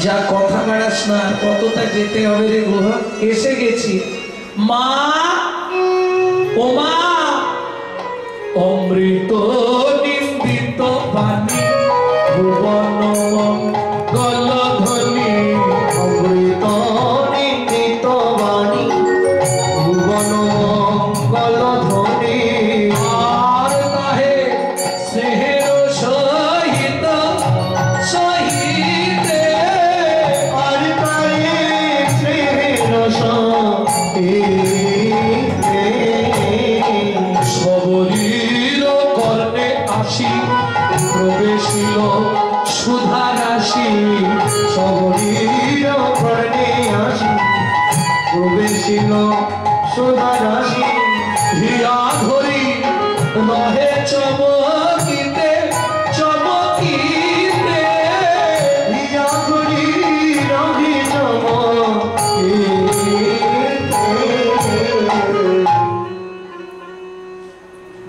যা কথা বাড়াস না, কতটা যেতে হবে রে গুহা? এসে গেছি। মা, ও মা, অমৃত নিন্দিত বাণী ভুবন গলধ্বনি, অমৃত নিন্দিত বাণী ভুবন গলধ্বনি, আর তাহে স্নেহের সহিত সহিতে, আর তারে স্নেহের সহিতে, সবরীর কর্ণে আসি প্রবেশিল সুধা রাশি, সবরীর কর্ণে আসি প্রবেশিল সুধা রাশি, হিয়া ধরি রহে চমকিতে চমকিতে, হিয়া ধরি রহে চমকিতে।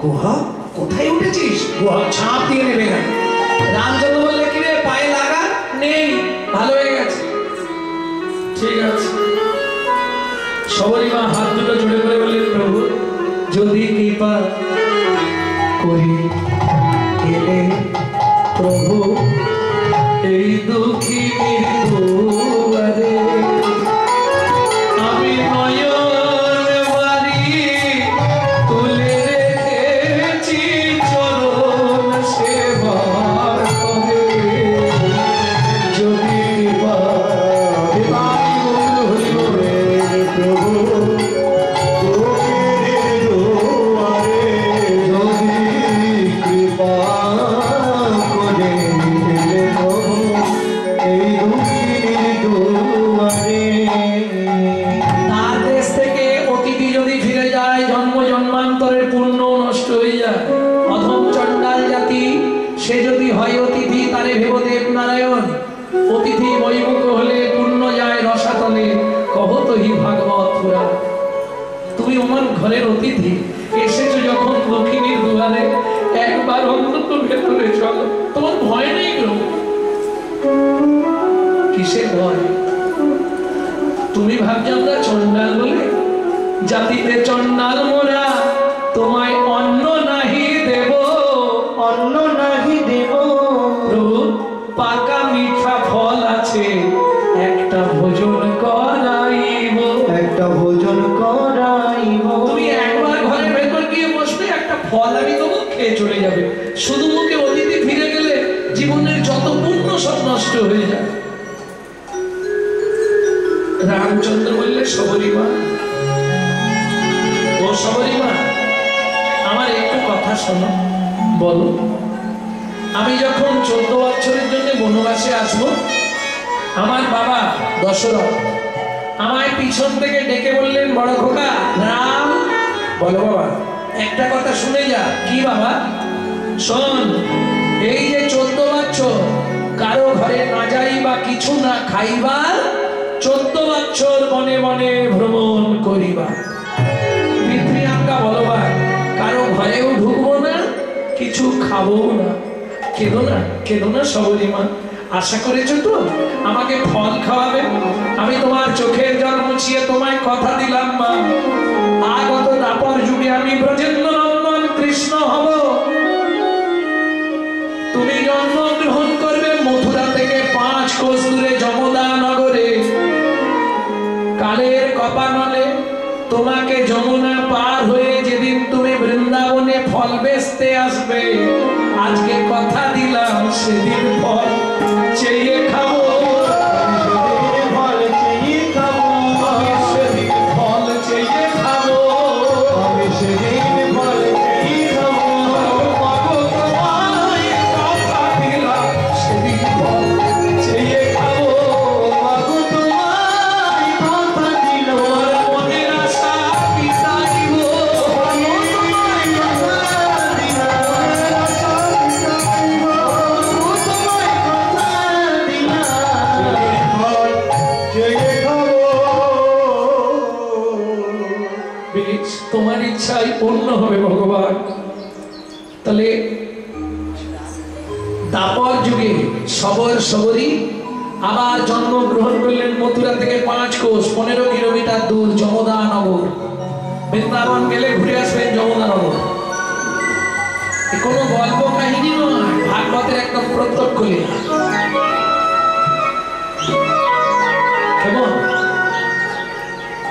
গুহা কোথায় উঠেছিস? গুহা ছাপ দিয়ে নেবে না। রামচন্দ্র বললে, কি রে পায়ে লাগা নেই, ভালো হয়ে গেছে। ঠিক আছে। সবরী মা হাত দুটো জুড়ে করে বললেন, প্রভু যদি কৃপা করি এলে প্রভু এই দুঃখিনীর দুয়ারে আমি নয়ন বাড়ি তুলে রেখেছি চরণ সেবার করে যদি সে যদি হয় অতিথি তারে ভেব দেবনারায়ণ অতিথি বৈমুখ হলে পুণ্য যায় রসাতলে কহত হি ভাগবত পুরাণ। তুমি আমার ঘরের অতিথি এসেছো যখন দক্ষিণীর দুয়ারে একবার অন্তত ভেতরে চলো। তোমার ভয় নেই গো? কিসের ভয়? তুমি ভাবছো আমরা চন্ডাল বলে? জাতিতে চন্ডাল মোরা তোমায় অন্ন নাহি দেব, অন্ন নাহি দেব প্রভু পাকা মিঠা ফল আছে একটা ভোজন করাইব, একটা ভোজন করাইব। তুমি একবার ঘরের ভেতর গিয়ে বসবে একটা ফল আমি দেবো, খেয়ে চলে যাবে। শুধু মুখে অতিথি ফিরে গেলে জীবনের যত পুণ্য সব নষ্ট হয়ে যায়। রামচন্দ্র বললে সবরীমা, ও সবরীমা আমার একটু কথা শোনো। বলো। আমি যখন 14 বছরের জন্য বনবাসে আসবো, আমার বাবা দশরথ আমায় পিছন থেকে ডেকে বললেন, বড় খোকা রাম। বলো বাবা। একটা কথা শুনে যা। কি বাবা? শোন, এই যে 14 বছর কারো ঘরে না যাইবা কিছু না খাইবা, 14 বছর বনে বনে ভ্রমণ করিবা। পিতৃআজ্ঞা বলবা, কারো ঘরেও ঢুকবো না, কিছু খাবো না। কেঁদো না, কেঁদো না সবরীমা। আশা করেছো তো আমাকে ফল খাওয়াবে? আমি তোমার চোখের জল মুছিয়ে তোমায় কথা দিলাম মা, আগত দাপর যুগে আমি ব্রজেন্দ্র নন্দন কৃষ্ণ হব। তুমি জন্মগ্রহণ করবে মথুরা থেকে 5 কোষ দূরে যমদা নগরে। কালের কপানলে তোমাকে যমুনা পার হয়ে যেদিন তুমি বৃন্দাবনে ফল বেচতে আসবে, আজকে কথা দিলাম সেদিন ফল চেয়ে খাবো, ফল চেয়ে খাবো, আমি সেদিন ফল চেয়ে খাবো, আমি সেদিন ফল চেয়ে খাবো। মাগো তোমায় কথা দিলাম সেদিন ফল চেয়ে খাবো, মাগো তোমায় কথা দিল, তোমার মনের আশা পিতাইব, তোমার ইচ্ছাই পূর্ণ হবে ভগবান। তাহলে দাপর যুগে সবর সবরী আবার জন্মগ্রহণ করলেন মথুরা থেকে 5 কোষ 15 কিলোমিটার দূর যমদা নগর। বৃন্দাবন গেলে ঘুরে আসবেন যমদা নগর। কোনো গল্প কাহিনী নয়, ভাগবতের একদম প্রত্যক্ষ লীলা। কেমন?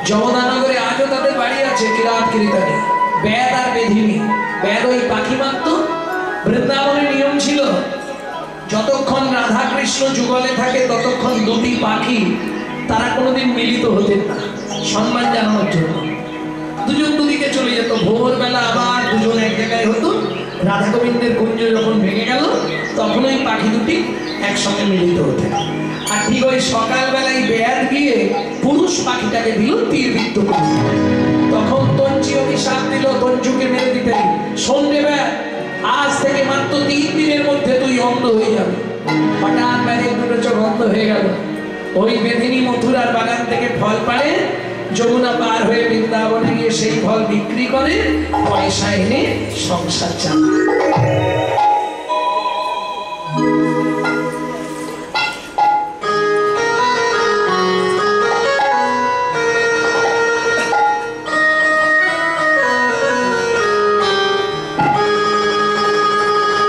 যমদানগরে আজও তাদের বাড়ি আছে কিরাত কীর্তনে। বেদ আর বেধিনী, বেদ ওই পাখি মাত্র। বৃন্দাবনের নিয়ম ছিল যতক্ষণ রাধা কৃষ্ণ যুগলে থাকে ততক্ষণ দুটি পাখি তারা কোনোদিন মিলিত হতেন না, সম্মান জানানোর জন্য। দুজন দুদিকে চলে যেত। ভোরবেলা আবার দুজন এক জায়গায় হতো। রাধা গোবিন্দের কুঞ্জ যখন ভেঙে গেল তখন ওই পাখি দুটি একসঙ্গে মিলিত হতেন। আর ঠিক ওই সকালবেলায় বেদ গিয়ে পুরুষ পাখিটাকে দিল তীরবিদ্ধ করে। তখন তঞ্চি অভিশাপ দিল তঞ্চুকে মেরে দিতে, সন্ধে বেদ আজ থেকে মাত্র 3 দিনের মধ্যে তুই অন্ধ হয়ে যাবে। হঠাৎ ব্যাধের দুটো চোখ অন্ধ হয়ে গেল। ওই বেদিনী মথুরার বাগান থেকে ফল পাড়ে, যমুনা পার হয়ে বৃন্দাবনে গিয়ে সেই ফল বিক্রি করে পয়সা এনে সংসার চালায়।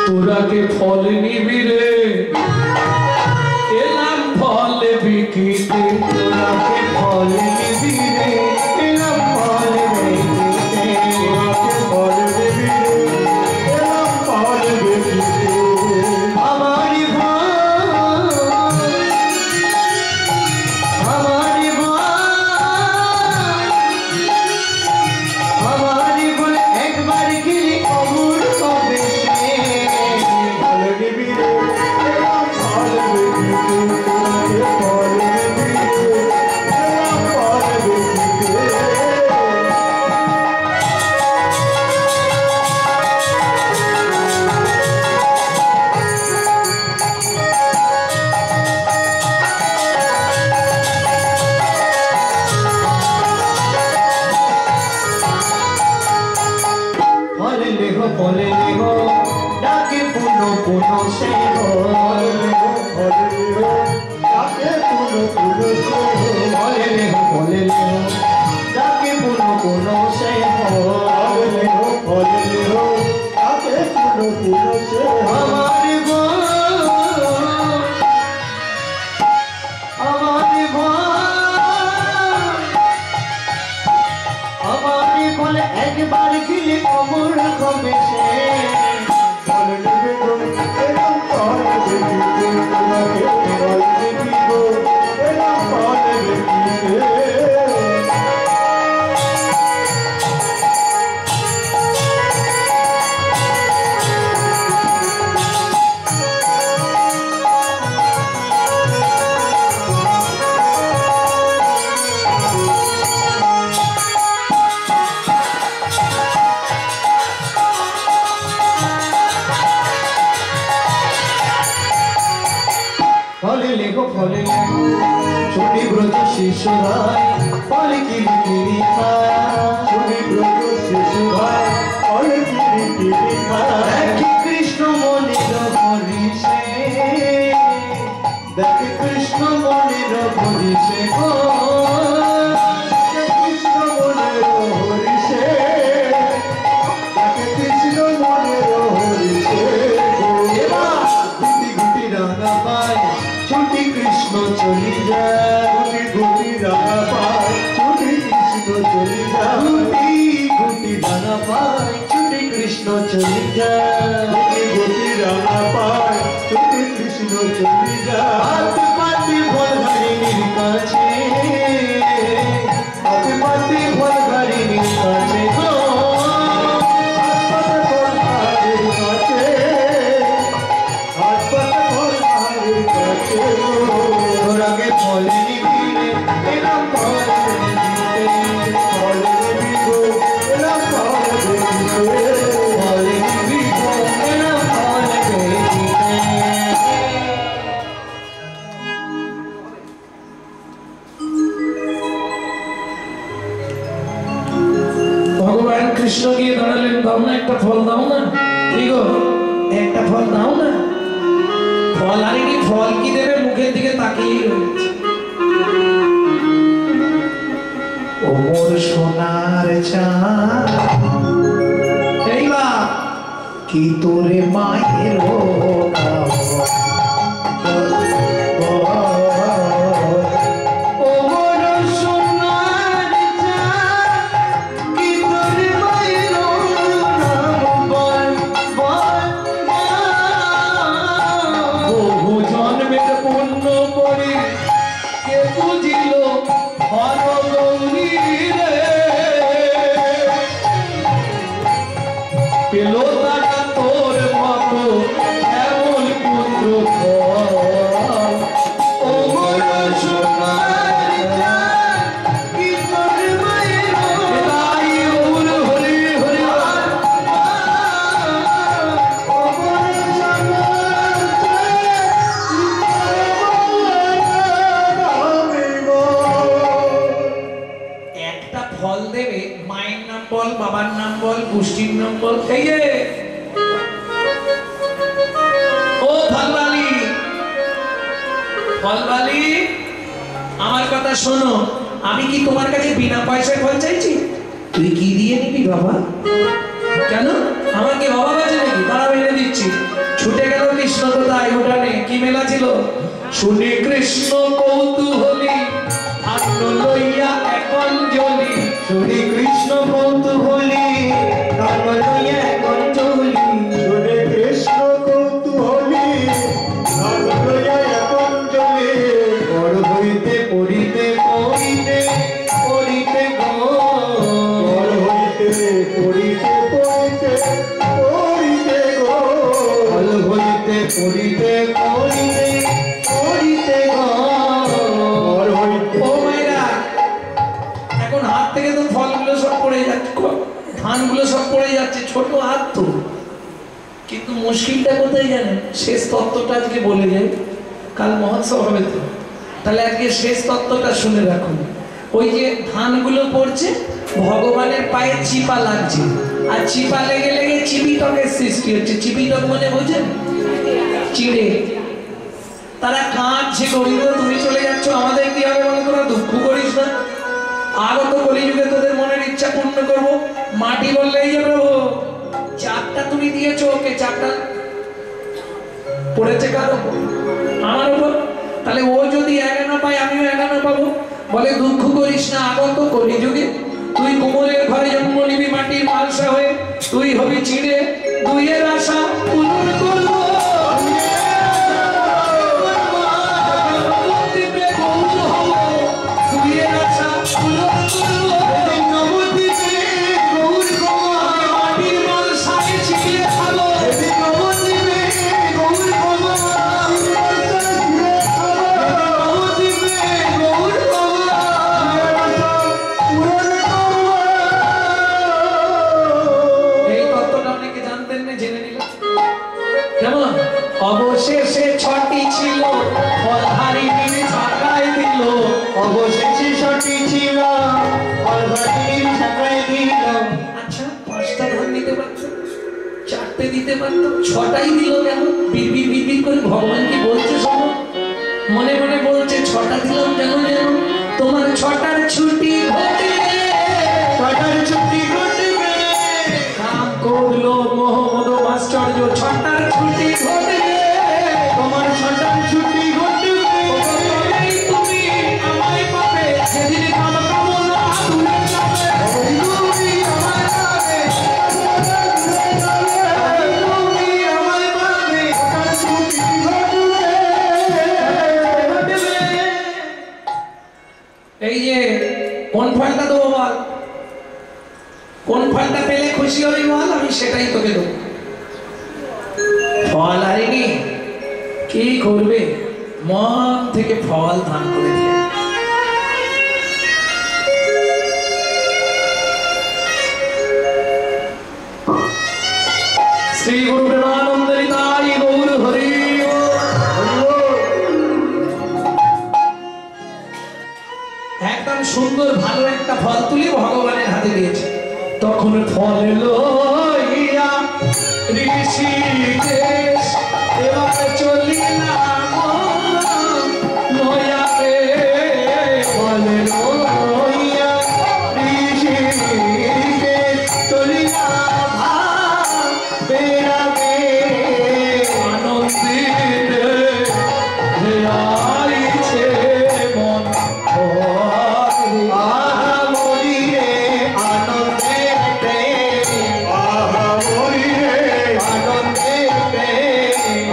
তোরা কে ফল নিবি রে ফলে লেখো শুনি ব্রত শিশু ভাই ফলে কিরি খায় শুনি ব্রত শিশু ভাই ফলে কিরি খায় কৃষ্ণ মনির হরিষে দেখে কৃষ্ণ মনির হরিষে গো কৃষ্ণ মনির হরিষে দেখে কৃষ্ণ মনির হরিষে গুটি গুটি রাঙা পায় ছুটি কৃষ্ণ চলি যায় গুটি রাঙা পায় ছুটি কৃষ্ণ চলি যায় গুটি রাঙা পায় ছুটি কৃষ্ণ চলি যায় গুটি রাঙা পায় ছুটি কৃষ্ণ চলি যায় হাতে পাতে ভোল গাড়ির কাছে হাতে পাতে ভোল গাড়ির কাছে গো হাত পাতে ভোল গাড়ির কাছে হাত পাতে ভোল গাড়ির কাছে তোর আগে ফলে নিবিড়ে এলাম ফলে নিবিড়ে ফলে নিবিড়ো এলাম ফলে নিবিড়ে ফলে নিবিড়ো এলাম ফলে নিবিড়ে ভগবান কৃষ্ণ গিয়ে দাঁড়ালেন, দাও না একটা ফল, দাও না, কি গো একটা ফল দাও না। ফল আরেনি, ফল কি দেবে, মুখের দিকে তাকিয়ে রয়েছে। ও মোর সোনার চাঁদ এইবার কি তোরে মায়ের বহু জন্মের পুণ্য করে কে বুঝিল হর গৌরী রে, পেল তারা তোর মতো এমন পুত্র ফল। ও মোর সোনার চাঁদ, কি তোর মায়ের এলাই ওর হরি হরি একটা ফল দেবে, মায়ের নাম বল, বাবার নাম বল, গোষ্ঠীর নাম বল। এই যে ও ফলবালি, ফলবালি আমার কথা শোনো, আমি কি তোমার কাছে বিনা পয়সায় ফল চাইছি? তুই কি দিয়ে নিবি বাবা? কেন আমার কি অভাব আছে নাকি? তারা এনে দিচ্ছি। ছুটে গেল কৃষ্ণ কোথায়? উঠানে কি মেলা ছিল? শুনে কৃষ্ণ কৌতূহলী আন্ন লইয়া এখন জ্বলি। শুনি কৃষ্ণ কৌতূহলী আন্ন লইয়া এখন জ্বলি। শুনে কৃষ্ণ কৌতূহলী আন্ন লইয়া এখন জ্বলি। বড় হইতে পড়িতে পড়িতে পড়িতে গো বড় হইতে পড়িতে পড়িতে পড়িতে গো বড় হইতে পড়িতে পড়িতে পড়িতে গো বড় হইতে। ও মায়েরা, এখন হাত থেকে তো ফলগুলো সব পড়ে যাচ্ছে, ধানগুলো সব পড়ে যাচ্ছে, ছোট হাত তো। কিন্তু মুশকিলটা কোথায় জানেন? শেষ তত্ত্বটা আজকে বলে যাই, কাল মহোৎসব হবে তো। তাহলে আজকে শেষ তত্ত্বটা শুনে রাখুন। ওই যে ধানগুলো পড়ছে, ভগবানের পায়ে চিপা লাগছে, আর চিপা লেগে লেগে চিবিটকের সৃষ্টি হচ্ছে। চিবিটক মানে বোঝেন? চিড়ে। তারা কাঁদছে, গোবিন্দ তুমি চলে যাচ্ছ, আমাদের কি হবে বলে? তোরা দুঃখ করিস না, আগত কলিযুগে তোদের মনের ইচ্ছা পূর্ণ করবো। মাটি বললে এই যে প্রভু চারটা তুমি দিয়েছো, ওকে চারটা পড়েছে কার উপর? আমার উপর। তাহলে ও যদি 11 পায়, আমিও 11 পাবো। বলে দুঃখ করিস না, আগত কলিযুগে তুই কুমোরের ঘরে জন্ম নিবি মাটির মালসা হয়ে, তুই হবি চিড়ে, দুইয়ের আশা পূরণ করবো। দিতে পারতো, 6টাই দিল কেন? বিড়বিড় বিড়বিড় করে ভগবান কি বলছে শোনো, মনে মনে বলছে 6টা দিলাম কেন যেন তোমার 6টার ছুটি ঘটবে, 6টার ছুটি ঘটবে, কাম করলো মোহাম্মদ আশ্চর্য, 6টার ছুটি ঘটবে, তোমার 6টার ছুটি ঘটবে, তুমি আমায় পাবে সেদিন কাম কামনা দূরে যাবে, তুমি আমায় পাবে, তুমি আমায় পাবে, 6টার ছুটি ঘটবে। এই যে কোন ফলটা দেবো বল, কোন ফলটা পেলে খুশি হবি বল, আমি সেটাই তোকে দেবো। ফল আরেনি কি করবে, মন থেকে ফল দান করে দিয়ে শ্রী গুরু প্রেমানন্দ নিতাই গৌর হরি একদম সুন্দর ভালো একটা ফল তুলে ভগবানের হাতে দিয়েছে। তখন ফল লইয়া ঋষিকেশ এবার চলিলাম নয়াবে, ফল লইয়া ঋষিকেশ চলিলাম বেড়াবে, আনন্দিতে আইছে মন ভরে। আহা মরি রে আনন্দেতে, আহা মরি রে আনন্দেতে,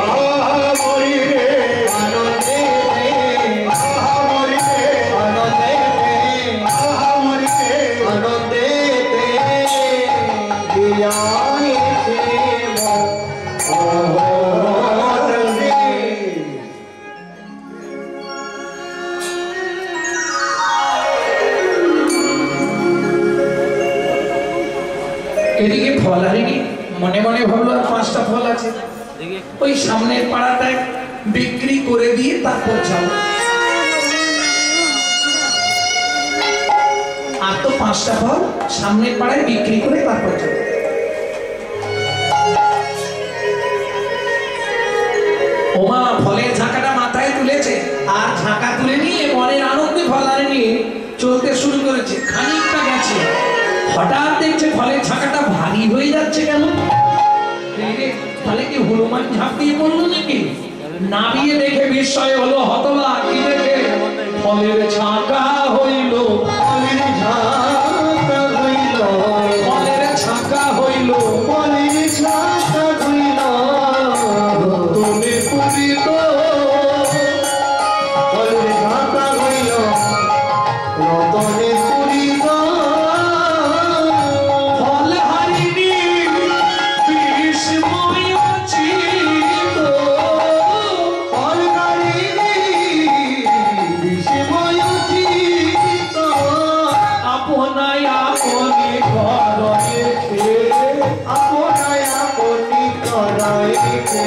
আহা মরি রে আনন্দেতে, আহা মরি রে আনন্দেতে, আহা মরি রে আনন্দেতে, দিয়াইছে মন ভরে। এদিকে ফল হারিনি, মনে মনে ভাবলো আর 5টা ফল আছে, ওই সামনের পাড়াটায় বিক্রি করে দিয়ে তারপর যাও। আর তো 5টা ফল সামনের পাড়ায় বিক্রি করে তারপর যাও। ওমা ফলের ঝাঁকাটা মাথায় তুলেছে আর ঝাঁকা তুলে নিয়ে মনের আনন্দে ফল আরে নিয়ে চলতে শুরু করেছে। খানিকটা গেছে, হঠাৎ দেখছে ফলের ঝাঁকাটা ভারী হয়ে যাচ্ছে কেন, তাহলে কি হনুমান ঝাঁপ দিয়ে পড়লো নাকি? নামিয়ে দেখে বিস্ময় হলো, হতবাক, কি দেখে ফলের ঝাঁকা হইল, ফলের ঝাঁকা হইল, ফলের ঝাঁকা হইল, ফলের ঝাঁকা হইল, রতনে পূজিত, ফলের ঝাঁকা হইল, রতনে পূজিত, ফল হারিনি বিস্ময় চিত, ফল হারিনি বিস্ময় চিত, আপনায় আপনি ঘর রেখে, আপনায় আপনি করাইতে।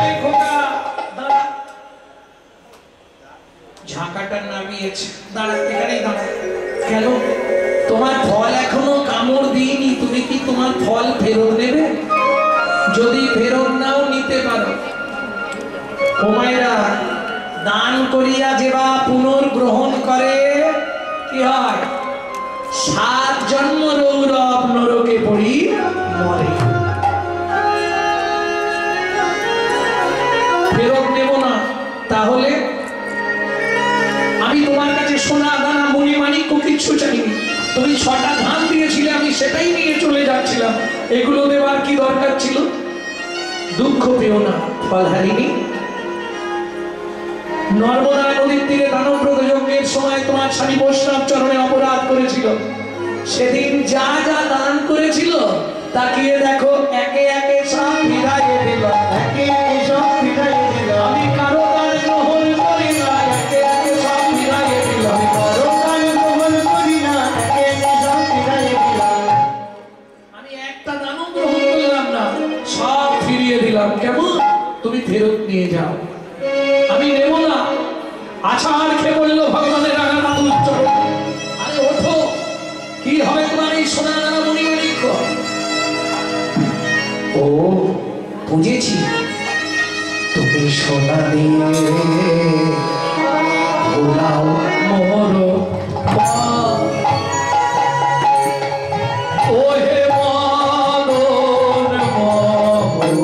এই খোকা দাঁড়া, ঝাঁকাটা নামিয়েছে, দাঁড়া এখানেই দাঁড়া। কেন? তোমার ফল এখনো কামড় দিইনি, তুমি কি তোমার ফল ফেরত নেবে? যদি ফেরত নাও নিতে পারো। ও মায়েরা, দান করিয়া যেবা পুনর্গ্রহণ করে কি হয়? 7 জন্ম রৌরব নরকে পড়ি মরে। ফেরত নেব না, তাহলে আমি তোমার কাছে সোনা দানা মণিমাণিক্য কিচ্ছু চাইনি, তুমি 6টা ধান দিয়েছিলে আমি সেটাই নিয়ে চলে যাচ্ছিলাম, এগুলো দেওয়ার কি দরকার ছিল? দুঃখ পেও না, ফল হারিনি। নর্মদা নদীর তীরে দানব্রত যজ্ঞের সময় তোমার স্বামী বৈষ্ণব চরণে অপরাধ করেছিল, সেদিন যা যা দান করেছিল তাকিয়ে দেখো একে একে সব ফিরাইয়ে দিল, একে একে সব ফিরাইয়ে দিল, আমি কারো দান গ্রহণ করি না, একে একে সব ফিরাইয়ে দিল, আমি কারো দান গ্রহণ করি না, একে একে সব ফিরাইয়ে দিলাম, আমি একটা দানও গ্রহণ করলাম না, সব ফিরিয়ে দিলাম। কেমন? তুমি ফেরত নিয়ে যাও, আমি নেব না। আছাড় খেয়ে বলল ভগবানের রাগা মাথা উচ্চ করে, আরে ওঠো, কি হবে তোমার এই সোনা দানা মণিমাণিক্য? ও বুঝেছি, তুমি সোনা দিয়ে ভোলাও মোর ওহে মদন মোহন,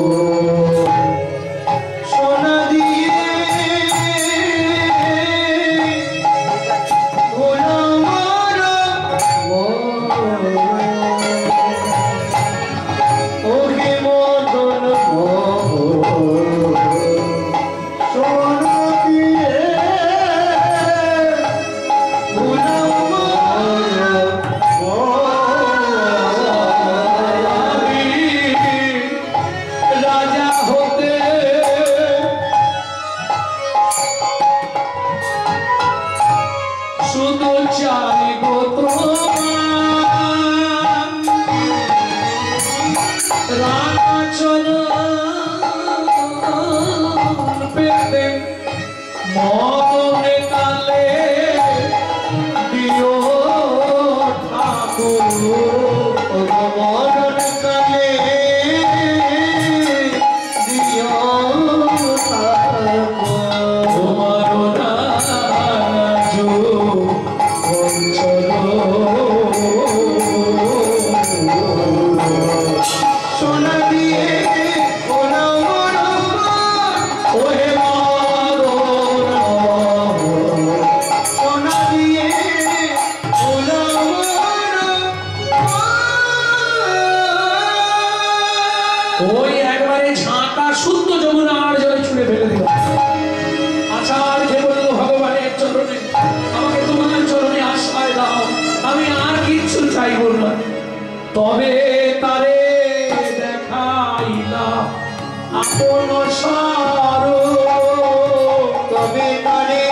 সোনা দিয়ে ভোলাও মোর ওহে মদন মোহন, সোনা দিয়ে ভোলাও রাজা হতে শুধু চাইব রাচন পেতে মনে কালে দিও ঠাকুর মরণ কালে দিও তোমার রাজ বঞ্চর সোনা দিয়ে ভোলাও মোর ওহে মদন সোনা দিয়ে ভোলাও ওই একবারে ঝাঁকা শুদ্ধ যমুনার জলে ছুঁড়ে ফেলে দিল। আচার যে বলল ভগবানের চরণে আমাকে তোমার চরণে আশ্রয় দাও, আমি আর কিচ্ছু চাইব না। তবে তারে দেখাইলা আপন স্বরূপ, তবে তারে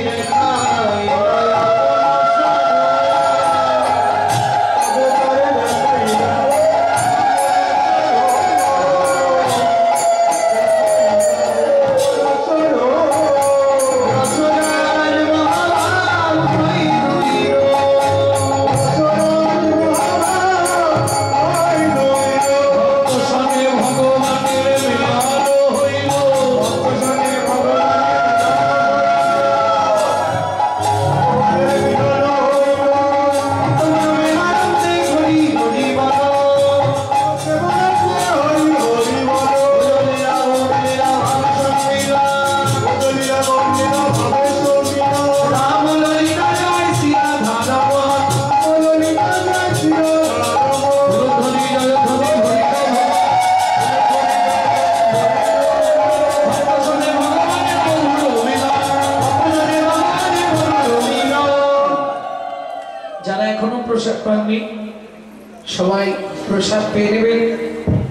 দেখাই সঙ্গে ভগবানের মিলন হইল। রাম ললিতা জয় শ্রী ভাগবত ধ্বনি জয় ধ্বনি সঙ্গে ভগবানের মধুর মিলন। যারা এখনো প্রসাদ পাননি সবাই প্রসাদ পেয়ে নেবেন,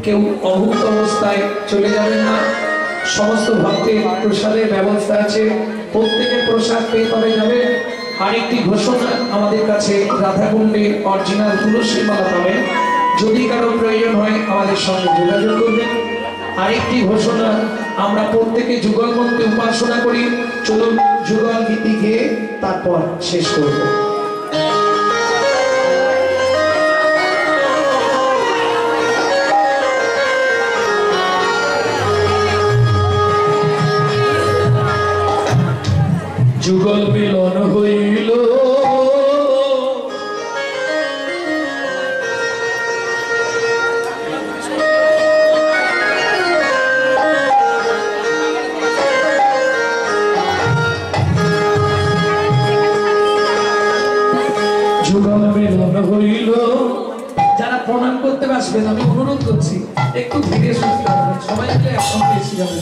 কেউ অভুক্ত অবস্থায় চলে যাবেন না। সমস্ত ভক্তের প্রসাদের ব্যবস্থা আছে, প্রত্যেকে প্রসাদ পেয়ে তবে যাবে। আরেকটি ঘোষণা, আমাদের কাছে রাধাকুণ্ডে অরিজিনাল তুলসী মালা পাবেন, যদি কারো প্রয়োজন হয় আমাদের সঙ্গে যোগাযোগ করবেন। আরেকটি ঘোষণা, আমরা প্রত্যেকে যুগল মন্ত্রে উপাসনা করি, চলুন যুগল গীতি গেয়ে তারপর শেষ করব। যুগল মিলন হইল যুগল মিলন হইল। যারা প্রণাম করতে আসবেন আমি অনুরোধ করছি একটু ধীরে সুস্থ হবে, সবাই মিলে একসঙ্গে এসে যাবে।